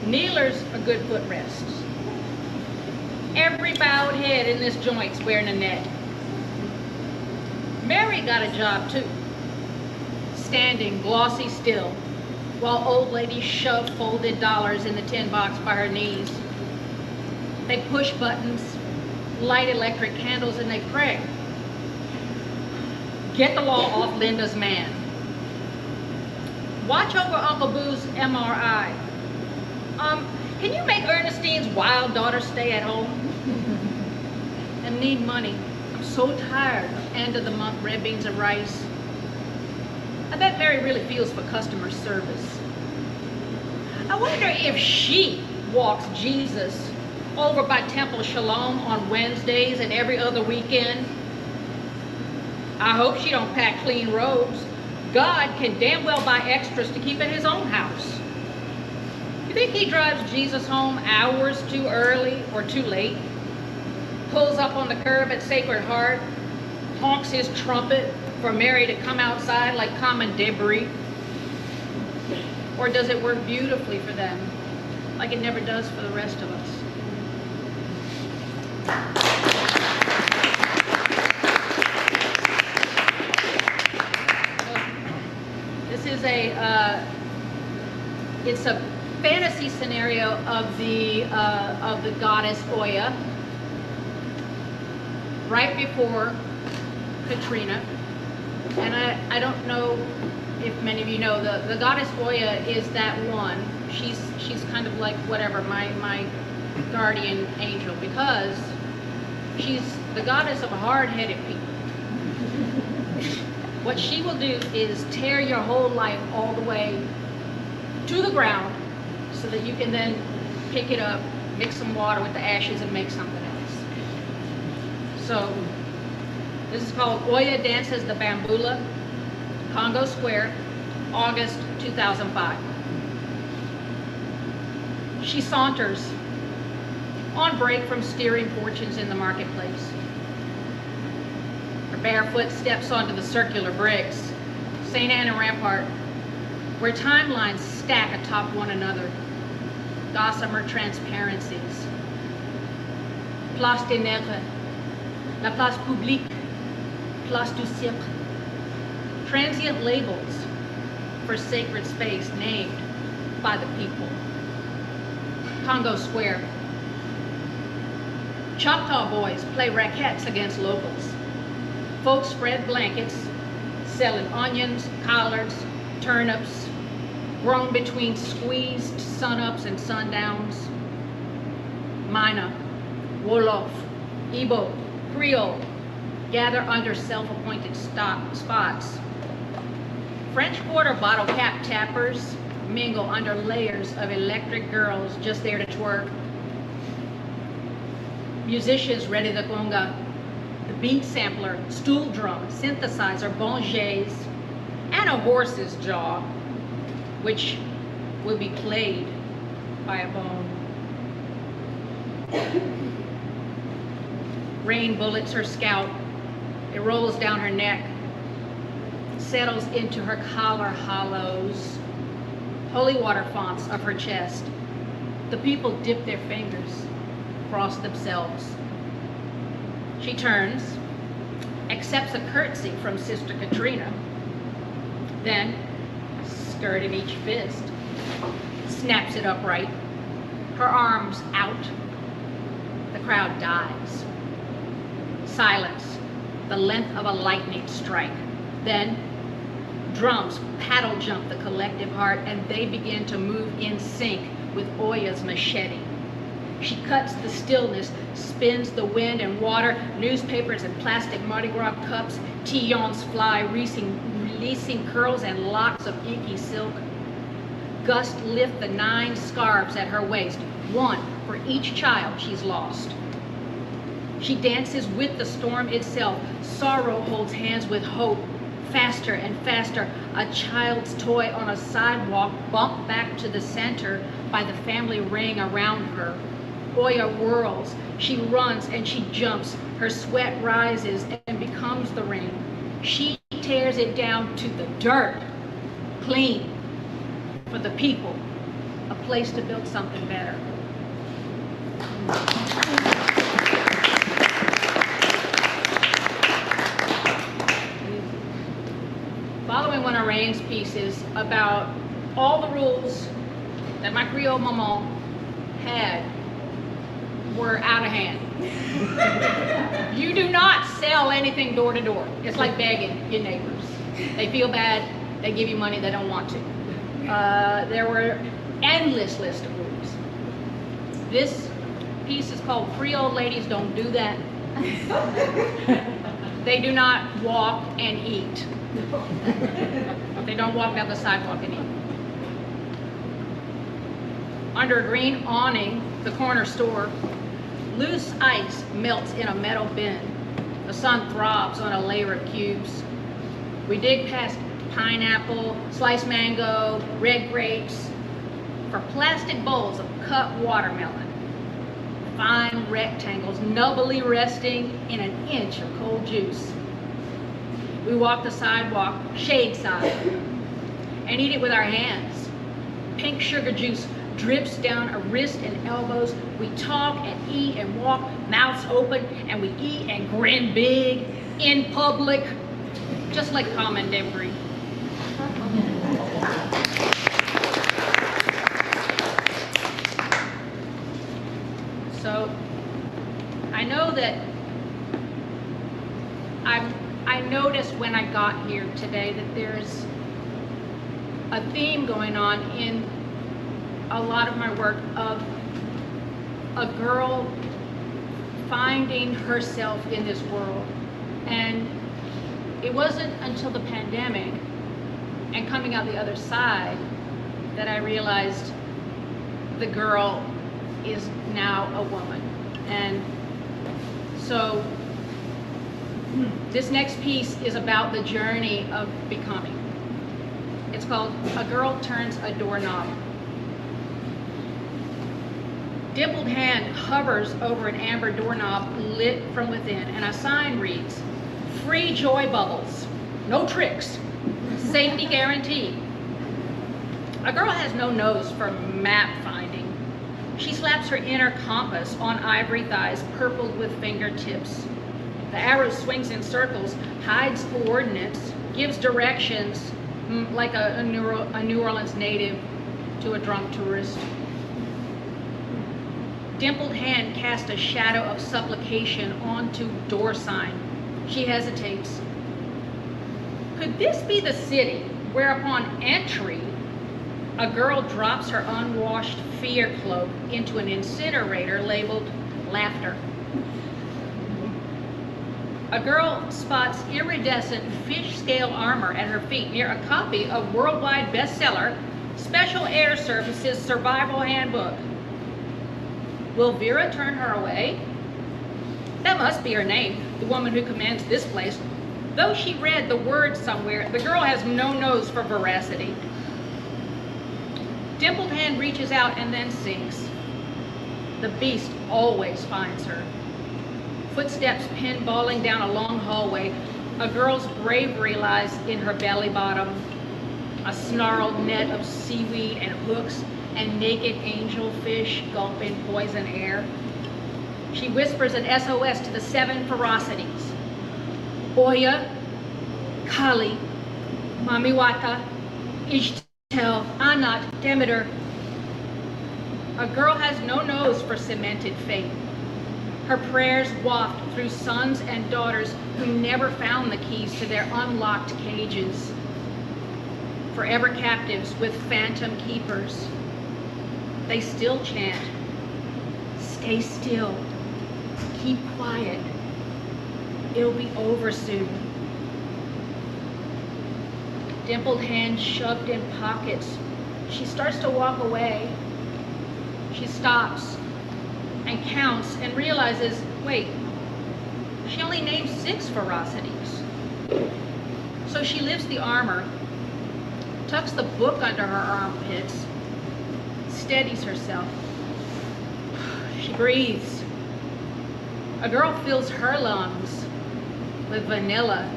Kneelers are good footrests. Every bowed head in this joint's wearing a net. Mary got a job too, standing glossy still, while old ladies shove folded dollars in the tin box by her knees. They push buttons, light electric candles, and they pray. Get the law off Linda's man. Watch over Uncle Boo's MRI. Can you make Ernestine's wild daughter stay at home? And need money. I'm so tired of end of the month red beans and rice. I bet Mary really feels for customer service. I wonder if she walks Jesus over by Temple Shalom on Wednesdays and every other weekend. I hope she don't pack clean robes. God can damn well buy extras to keep at his own house. You think he drives Jesus home hours too early or too late? Pulls up on the curb at Sacred Heart, honks his trumpet for Mary to come outside like common debris? Or does it work beautifully for them, like it never does for the rest of us? This is it's a fantasy scenario of the goddess Oya, right before Katrina. And I don't know if many of you know, the goddess Oya is that one. She's kind of like whatever, my guardian angel, because she's the goddess of hard-headed people. What she will do is tear your whole life all the way to the ground so that you can then pick it up, mix some water with the ashes and make something else. So this is called Oya Dances the Bambula, Congo Square, August 2005. She saunters on break from steering fortunes in the marketplace. Her barefoot steps onto the circular bricks, St. Anne and Rampart, where timelines stack atop one another, gossamer transparencies. Place des Nègres, la place publique, place du Cirque. Transient labels for sacred space named by the people. Congo Square. Choctaw boys play raquettes against locals. Folks spread blankets, selling onions, collards, turnips, grown between squeezed sunups and sundowns. Mina, Wolof, Igbo, Creole gather under self-appointed spots. French Quarter bottle cap tappers mingle under layers of electric girls just there to twerk. Musicians ready the conga, the beat sampler, stool drum, synthesizer, bongés, and a horse's jaw, which will be played by a bone. Rain bullets her scalp. It rolls down her neck, settles into her collar hollows, holy water fonts of her chest. The people dip their fingers, cross themselves. She turns, accepts a curtsy from Sister Katrina, then, skirt in each fist, snaps it upright, her arms out. The crowd dies. Silence, the length of a lightning strike. Then, drums paddle jump the collective heart, and they begin to move in sync with Oya's machete. She cuts the stillness, spins the wind and water, newspapers and plastic Mardi Gras cups, tillons fly, releasing curls and locks of inky silk. Gusts lift the 9 scarves at her waist, one for each child she's lost. She dances with the storm itself. Sorrow holds hands with hope. Faster and faster, a child's toy on a sidewalk bumped back to the center by the family ring around her. Oya whirls, she runs and she jumps. Her sweat rises and becomes the ring. She tears it down to the dirt, clean, for the people, a place to build something better. Following one of Rain's pieces about all the rules that my Creole maman had were out of hand. You do not sell anything door to door. It's like begging your neighbors. They feel bad, they give you money, they don't want to. There were endless list of rules. This piece is called Creole Ladies Don't Do That. They do not walk and eat. They don't walk down the sidewalk and eat. Under a green awning, the corner store, loose ice melts in a metal bin. The sun throbs on a layer of cubes. We dig past pineapple, sliced mango, red grapes, for plastic bowls of cut watermelon. Fine rectangles nubbly resting in an inch of cold juice. We walk the sidewalk, shade side, and eat it with our hands. Pink sugar juice drips down our wrists and elbows. We talk and eat and walk, mouths open, and we eat and grin big in public, just like common debris. So I know that I noticed when I got here today that there's a theme going on in a lot of my work of a girl finding herself in this world. And it wasn't until the pandemic and coming out the other side that I realized the girl is now a woman. And so this next piece is about the journey of becoming. It's called A Girl Turns a Doorknob. Dimpled hand hovers over an amber doorknob lit from within, and a sign reads, "Free joy bubbles, no tricks, safety guaranteed." A girl has no nose for map finding. She slaps her inner compass on ivory thighs purpled with fingertips. The arrow swings in circles, hides coordinates, gives directions like a New Orleans native to a drunk tourist. Dimpled hand casts a shadow of supplication onto door sign. She hesitates. Could this be the city where upon entry, a girl drops her unwashed fear cloak into an incinerator labeled laughter? A girl spots iridescent fish scale armor at her feet near a copy of worldwide bestseller Special Air Services Survival Handbook. Will Vera turn her away? That must be her name, the woman who commands this place. Though she read the words somewhere, the girl has no nose for veracity. Dimpled hand reaches out and then sinks. The beast always finds her. Footsteps pinballing down a long hallway. A girl's bravery lies in her belly bottom. A snarled net of seaweed and hooks and naked angelfish gulping poison air. She whispers an SOS to the 7 ferocities. Oya, Kali, Mamiwata, Ishtel, Anat, Demeter. A girl has no nose for cemented fate. Her prayers waft through sons and daughters who never found the keys to their unlocked cages. Forever captives with phantom keepers. They still chant, stay still, keep quiet, it'll be over soon. Dimpled hands shoved in pockets. She starts to walk away. She stops and counts and realizes, wait, she only named 6 ferocities. So she lifts the armor, tucks the book under her armpits, steadies herself. She breathes. A girl fills her lungs with vanilla,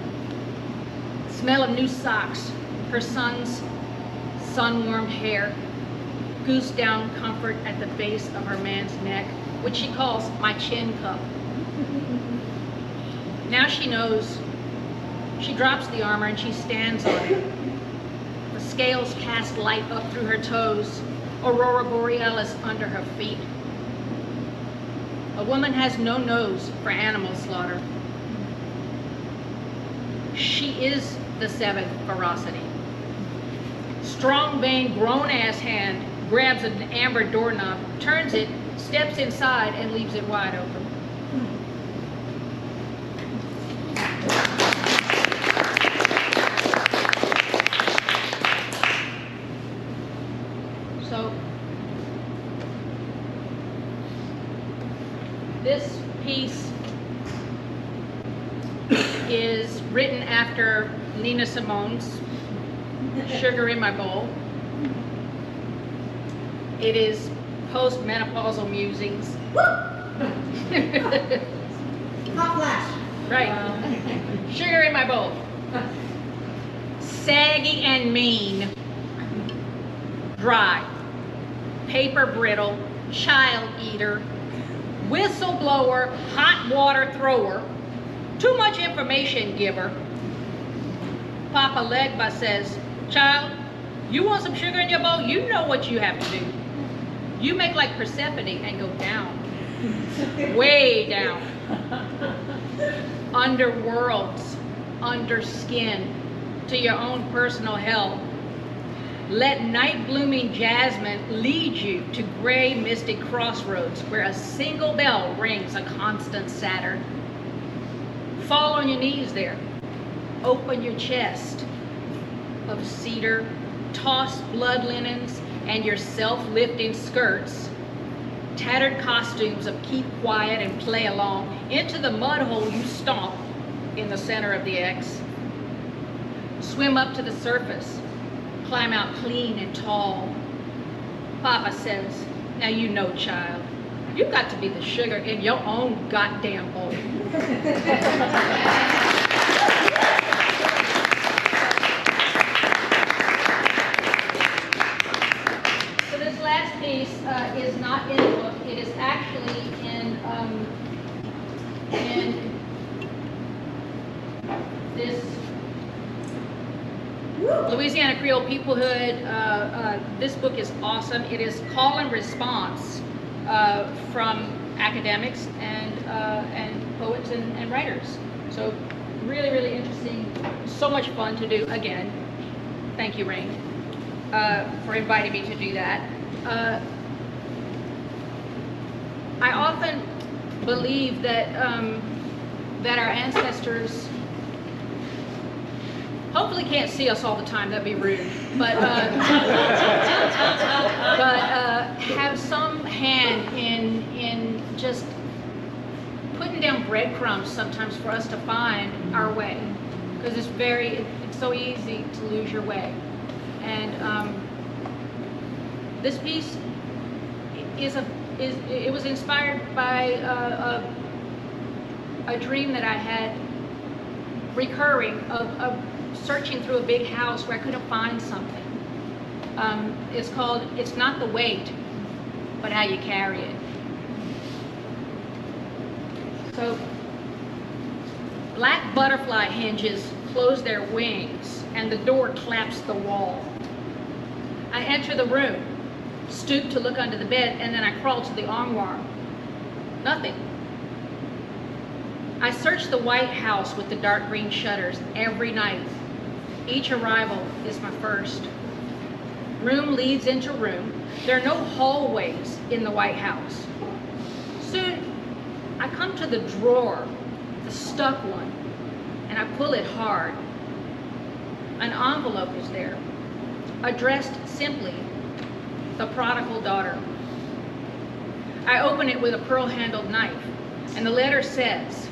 smell of new socks, her son's sun-warmed hair, goose down comfort at the base of her man's neck, which she calls my chin cup. Now she knows. She drops the armor and she stands on it. The scales cast light up through her toes, Aurora Borealis under her feet. A woman has no nose for animal slaughter. She is the 7th ferocity. Strong-veined, grown-ass hand grabs an amber doorknob, turns it, steps inside, and leaves it wide open. So, this piece is written after Nina Simone's Sugar in My Bowl. It is post-menopausal musings. Hot flash. Right. Sugar in my bowl. Saggy and mean. Dry. Paper brittle. Child eater. Whistleblower. Hot water thrower. Too much information giver. Papa Legba says, child, you want some sugar in your bowl? You know what you have to do. You make like Persephone and go down. Way down. Under worlds, under skin, to your own personal hell. Let night blooming jasmine lead you to gray mystic crossroads where a single bell rings a constant Saturn. Fall on your knees there. Open your chest of cedar, toss blood linens, and your self-lifting skirts, tattered costumes of keep quiet and play along, into the mud hole you stomp in the center of the X. Swim up to the surface, climb out clean and tall. Papa says, now you know, child, you've got to be the sugar in your own goddamn bowl. So this last piece is not in the book. It is actually in this Louisiana Creole Peoplehood. This book is awesome. It is call and response from academics and poets and writers. So really, really interesting. So much fun to do. Again, thank you, Rain, for inviting me to do that. I often believe that that our ancestors hopefully can't see us all the time, that'd be rude, but have some hand in just putting down breadcrumbs sometimes for us to find our way, because it's so easy to lose your way. And this piece it was inspired by a dream that I had recurring of searching through a big house where I couldn't find something. It's called It's Not the Weight, but How You Carry It. So, black butterfly hinges close their wings and the door claps the wall. I enter the room, stoop to look under the bed, and then I crawl to the armoire. Nothing. I search the White House with the dark green shutters every night. Each arrival is my first. Room leads into room. There are no hallways in the White House. Soon, I come to the drawer, the stuck one, and I pull it hard. An envelope is there, addressed simply, the prodigal daughter. I open it with a pearl-handled knife, and the letter says,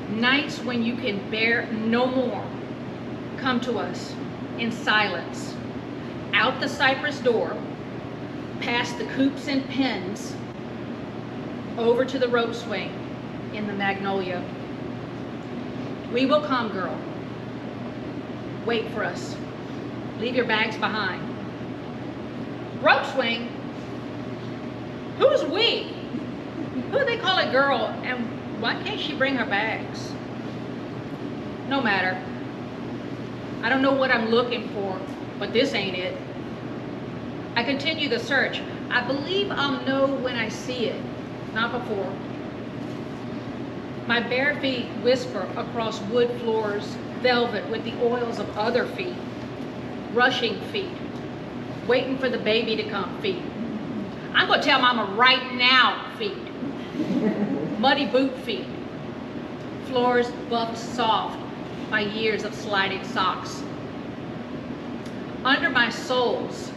nights when you can bear no more, come to us in silence. Out the cypress door, past the coops and pens, over to the rope swing in the magnolia. We will come, girl. Wait for us. Leave your bags behind. Rope swing? Who's we? Who do they call a girl, and why can't she bring her bags? No matter. I don't know what I'm looking for, but this ain't it. I continue the search. I believe I'll know when I see it, not before. My bare feet whisper across wood floors, velvet with the oils of other feet, rushing feet, waiting for the baby to come feet. I'm gonna tell mama right now feet. Muddy boot feet, floors buffed soft by years of sliding socks. Under my soles,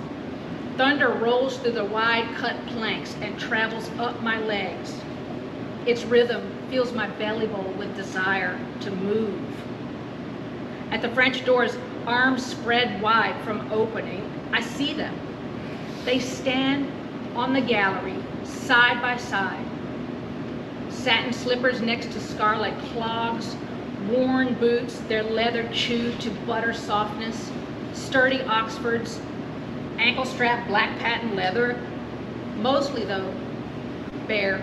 thunder rolls through the wide cut planks and travels up my legs. Its rhythm fills my belly bowl with desire to move. At the French doors, arms spread wide from opening, I see them. They stand on the gallery, side by side. Satin slippers next to scarlet clogs, worn boots, their leather chewed to butter softness, sturdy Oxfords, ankle strap black patent leather, mostly though, bare.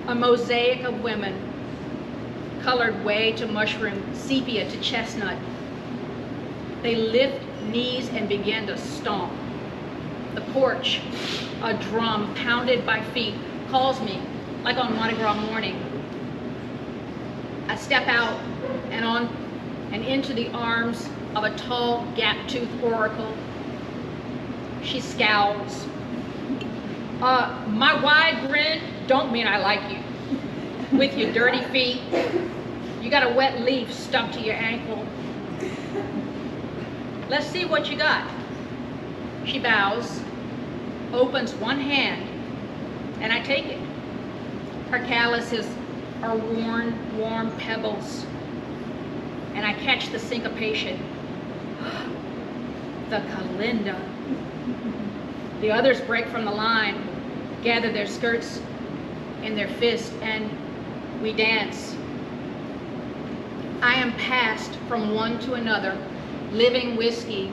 A mosaic of women, colored way to mushroom, sepia to chestnut. They lift knees and begin to stomp. The porch, a drum pounded by feet, calls me like on Mardi Gras morning. I step out and on and into the arms of a tall, gap-toothed oracle. She scowls. My wide grin don't mean I like you. With your dirty feet, you got a wet leaf stuck to your ankle. Let's see what you got. She bows, opens one hand, and I take it. Her calluses are worn, warm pebbles, and I catch the syncopation. The Kalinda. The others break from the line, gather their skirts in their fists, and we dance. I am passed from one to another, living whiskey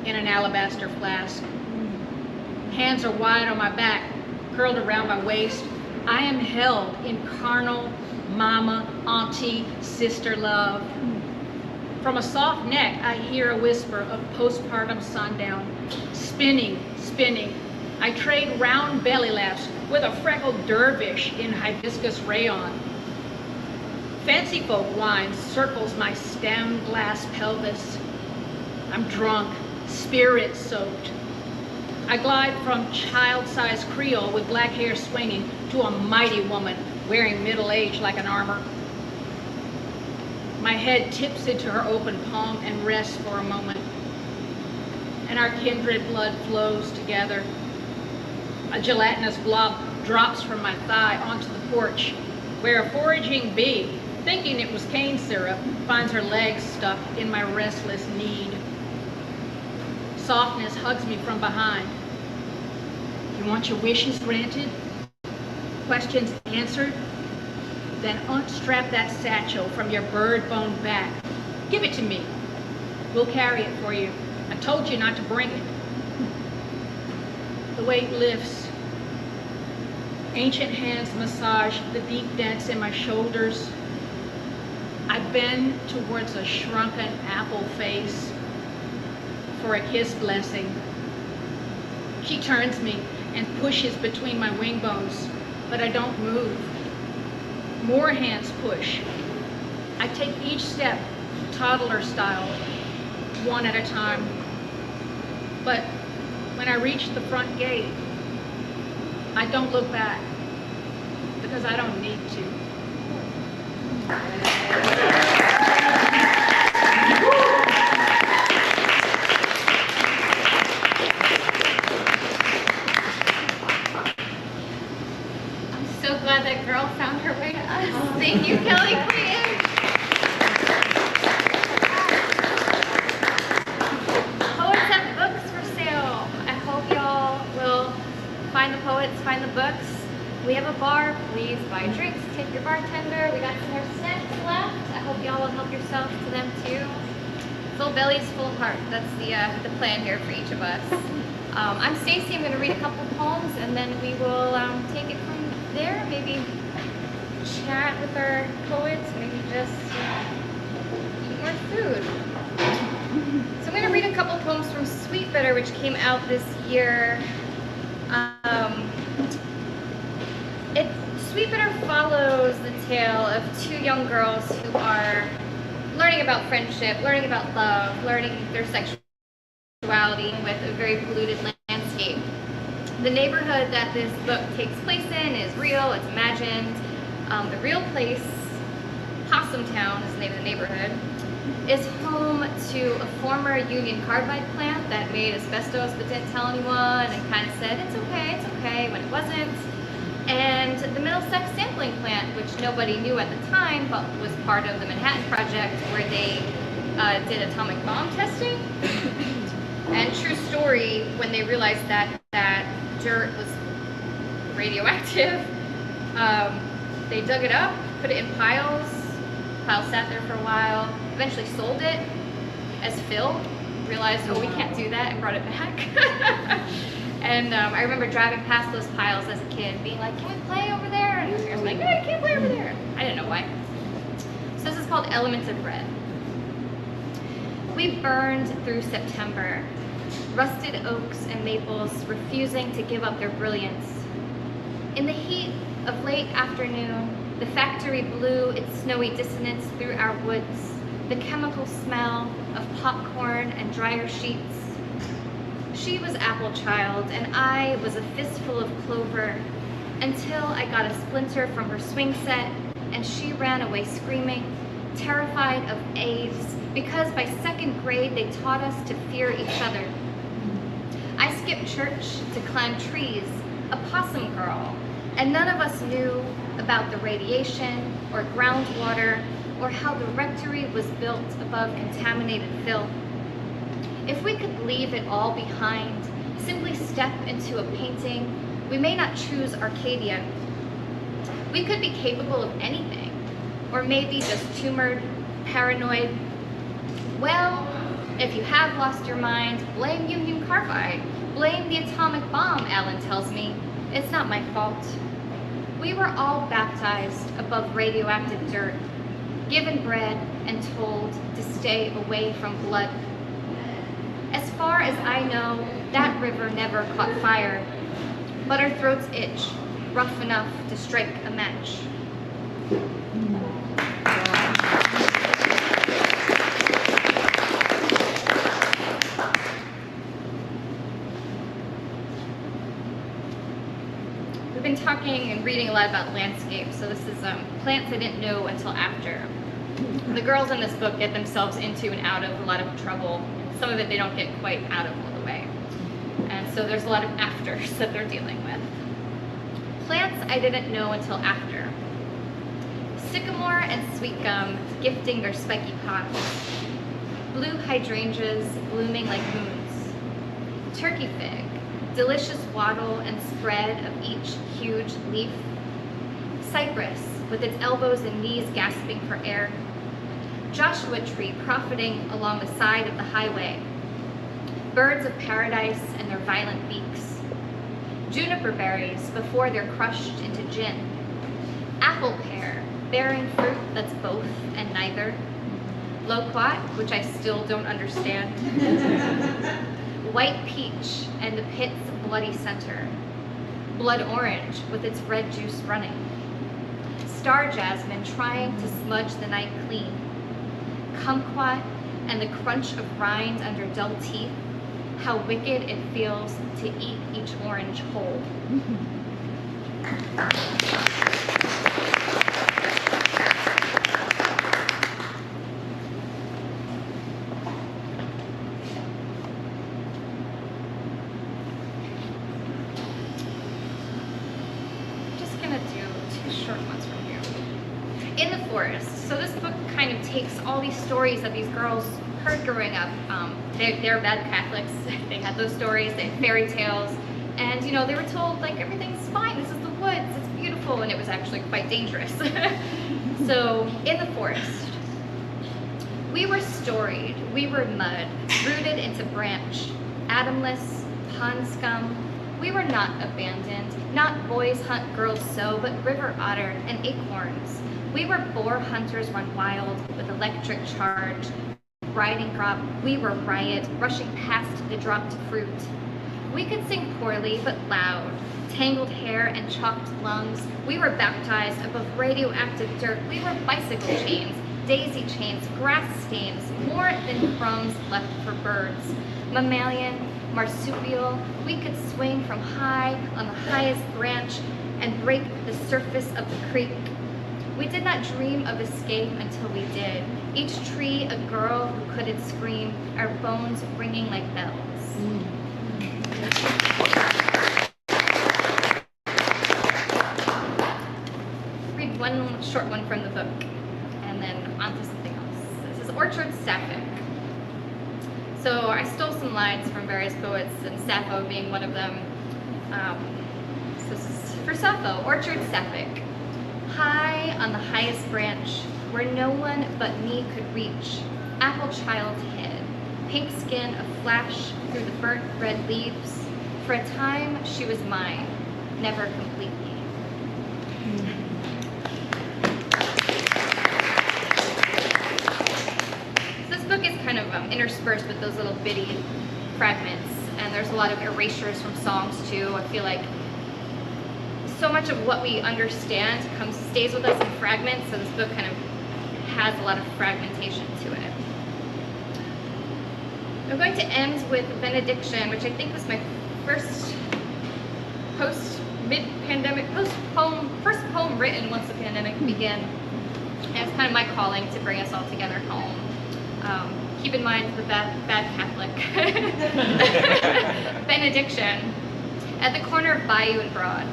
in an alabaster flask. Hands are wide on my back, curled around my waist. I am held in carnal mama, auntie, sister love. From a soft neck, I hear a whisper of postpartum sundown. Spinning, spinning. I trade round belly laughs with a freckled dervish in hibiscus rayon. Fancy folk wine circles my stem glass pelvis. I'm drunk, spirit soaked. I glide from child-sized Creole with black hair swinging to a mighty woman wearing middle age like an armor. My head tips into her open palm and rests for a moment, and our kindred blood flows together. A gelatinous blob drops from my thigh onto the porch, where a foraging bee, thinking it was cane syrup, finds her legs stuck in my restless need. Softness hugs me from behind. You want your wishes granted? Questions answered? Then unstrap that satchel from your bird-bone back. Give it to me. We'll carry it for you. I told you not to bring it. The weight lifts. Ancient hands massage the deep dents in my shoulders. I bend towards a shrunken apple face for a kiss blessing. She turns me and pushes between my wing bones, but I don't move. More hands push. I take each step toddler style, one at a time. But when I reach the front gate, I don't look back because I don't need to. So glad that girl found her way to us. Thank you, Kelly Clayton. Poets have books for sale. I hope y'all will find the poets, find the books. We have a bar. Please buy drinks, tip your bartender. We got some more snacks left. I hope y'all will help yourself to them too. Full bellies, full heart. That's the plan here for each of us. I'm Stacy. I'm going to read a couple poems, and then we will take it from there. Maybe chat with our poets. Maybe just eat more food. So I'm going to read a couple poems from Sweetbitter, which came out this year. Sweetbitter follows the tale of two young girls who are learning about friendship, learning about love, learning their sexuality with a very polluted landscape. The neighborhood that this book takes place in is real, it's imagined. The real place, Possum Town is the name of the neighborhood, is home to a former Union Carbide plant that made asbestos but didn't tell anyone and kind of said, it's okay, when it wasn't. And the Middlesex sampling plant, which nobody knew at the time, but was part of the Manhattan Project, where they did atomic bomb testing. And true story, when they realized that dirt was radioactive, they dug it up, put it in piles. Piles sat there for a while, eventually sold it as fill, realized, oh, we can't do that, and brought it back. And I remember driving past those piles as a kid, being like, can we play over there? And I was like, no, you can't play over there. I didn't know why. So this is called Elements of Red. We burned through September, rusted oaks and maples refusing to give up their brilliance. In the heat of late afternoon, the factory blew its snowy dissonance through our woods, the chemical smell of popcorn and dryer sheets. She was apple child, and I was a fistful of clover, until I got a splinter from her swing set, and she ran away screaming, terrified of AIDS, because by second grade they taught us to fear each other. I skipped church to climb trees, a possum girl, and none of us knew about the radiation or groundwater or how the rectory was built above contaminated fill. If we could leave it all behind, simply step into a painting, we may not choose Arcadia. We could be capable of anything, or maybe just tumored, paranoid. Well, if you have lost your mind, blame Union Carbide. Blame the atomic bomb, Alan tells me. It's not my fault. We were all baptized above radioactive dirt, given bread and told to stay away from blood. As far as I know, that river never caught fire, but our throats itch, rough enough to strike a match. We've been talking and reading a lot about landscapes, so this is plants I didn't know until after. The girls in this book get themselves into and out of a lot of trouble. Some of it they don't get quite out of all the way. And so there's a lot of afters that they're dealing with. Plants I didn't know until after. Sycamore and sweet gum gifting their spiky pods. Blue hydrangeas blooming like moons. Turkey fig, delicious wattle and spread of each huge leaf. Cypress with its elbows and knees gasping for air. Joshua tree profiting along the side of the highway. Birds of paradise and their violent beaks. Juniper berries before they're crushed into gin. Apple pear bearing fruit that's both and neither. Loquat, which I still don't understand. White peach and the pit's bloody center. Blood orange with its red juice running. Star jasmine trying to smudge the night clean. Kumquat and the crunch of rind under dull teeth. How wicked it feels to eat each orange whole. Just gonna do 2 short ones from here. In the Forest. So this book kind of takes all these stories that these girls heard growing up. They're bad Catholics. They had those stories, they had fairy tales, and you know, they were told like everything's fine, this is the woods, it's beautiful, and it was actually quite dangerous. So in the forest, we were storied, we were mud, rooted into branch, atomless, pond scum. We were not abandoned, not boys hunt, girls sew, but river otter and acorns. We were boar hunters run wild with electric charge. Riding crop, we were riot, rushing past the dropped fruit. We could sing poorly, but loud, tangled hair and chalked lungs. We were baptized above radioactive dirt. We were bicycle chains, daisy chains, grass stains, more than crumbs left for birds. Mammalian, marsupial, we could swing from high on the highest branch and break the surface of the creek. We did not dream of escape until we did. Each tree a girl who couldn't scream, our bones ringing like bells. Read one short one from the book, and then on to something else. This is Orchard Sapphic. So I stole some lines from various poets, and Sappho being one of them. So this is for Sappho, Orchard Sapphic. High on the highest branch, where no one but me could reach, apple child hid, pink skin aflash through the burnt red leaves. For a time, she was mine, never completely. So this book is kind of interspersed with those little bitty fragments, and there's a lot of erasures from songs too. I feel like so much of what we understand stays with us in fragments, so this book kind of has a lot of fragmentation to it. I'm going to end with Benediction, which I think was my first post-mid-pandemic, first poem written once the pandemic began. And it's kind of my calling to bring us all together home. keep in mind the bad Catholic, benediction, at the corner of Bayou and Broad.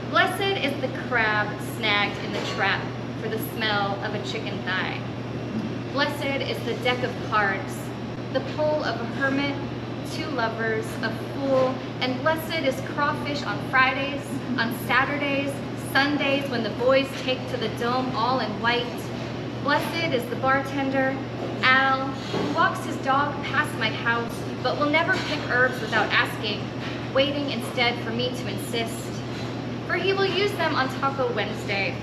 Blessed is the crab snagged in the trap for the smell of a chicken thigh. Blessed is the deck of cards, the pull of a hermit, two lovers, a fool, and blessed is crawfish on Fridays, on Saturdays, Sundays when the boys take to the dome all in white. Blessed is the bartender, Al, who walks his dog past my house, but will never pick herbs without asking, waiting instead for me to insist. For he will use them on Taco Wednesday.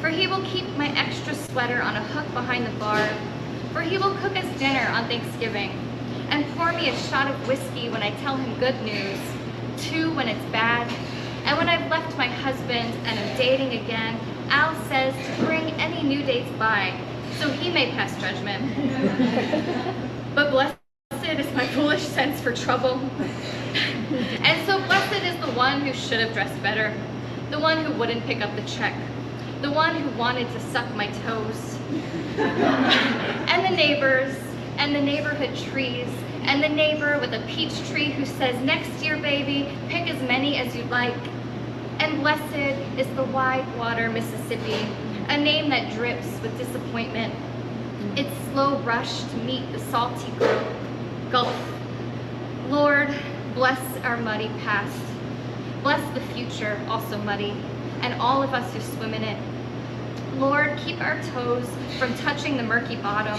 For he will keep my extra sweater on a hook behind the bar. For he will cook us dinner on Thanksgiving and pour me a shot of whiskey when I tell him good news, 2 when it's bad, and when I've left my husband and am dating again, Al says to bring any new dates by, so he may pass judgment. But blessed is my foolish sense for trouble. And so blessed is the one who should have dressed better, the one who wouldn't pick up the check, the one who wanted to suck my toes. And the neighbors, and the neighborhood trees, and the neighbor with a peach tree who says, next year, baby, pick as many as you'd like. And blessed is the wide water Mississippi, a name that drips with disappointment. Its slow rush to meet the salty gulf. Lord, bless our muddy past. Bless the future, also muddy, and all of us who swim in it. Lord, keep our toes from touching the murky bottom,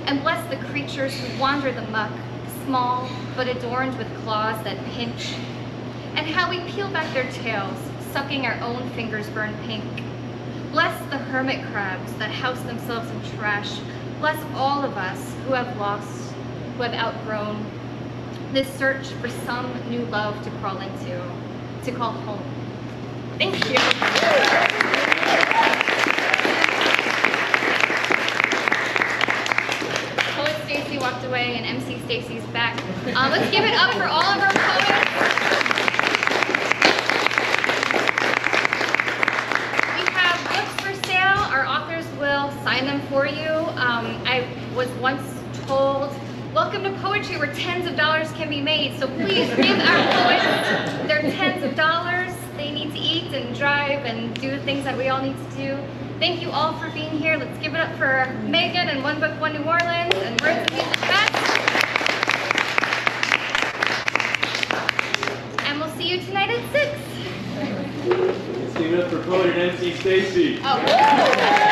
and bless the creatures who wander the muck, small but adorned with claws that pinch. And how we peel back their tails, sucking our own fingers burn pink. Bless the hermit crabs that house themselves in trash. Bless all of us who have lost, who have outgrown this search for some new love to crawl into, to call home. Thank you. Poet Stacy walked away and MC Stacy's back. Let's give it up for all of our poets. We have books for sale. Our authors will sign them for you. I was once told, welcome to poetry where tens of dollars can be made. So please give our poets their tens of dollars. They need to eat and drive and do the things that we all need to do. Thank you all for being here. Let's give it up for Megan and One Book, One New Orleans and Words of Music Fest. And we'll see you tonight at 6. Let's give it up for poet and MC Stacy. Oh.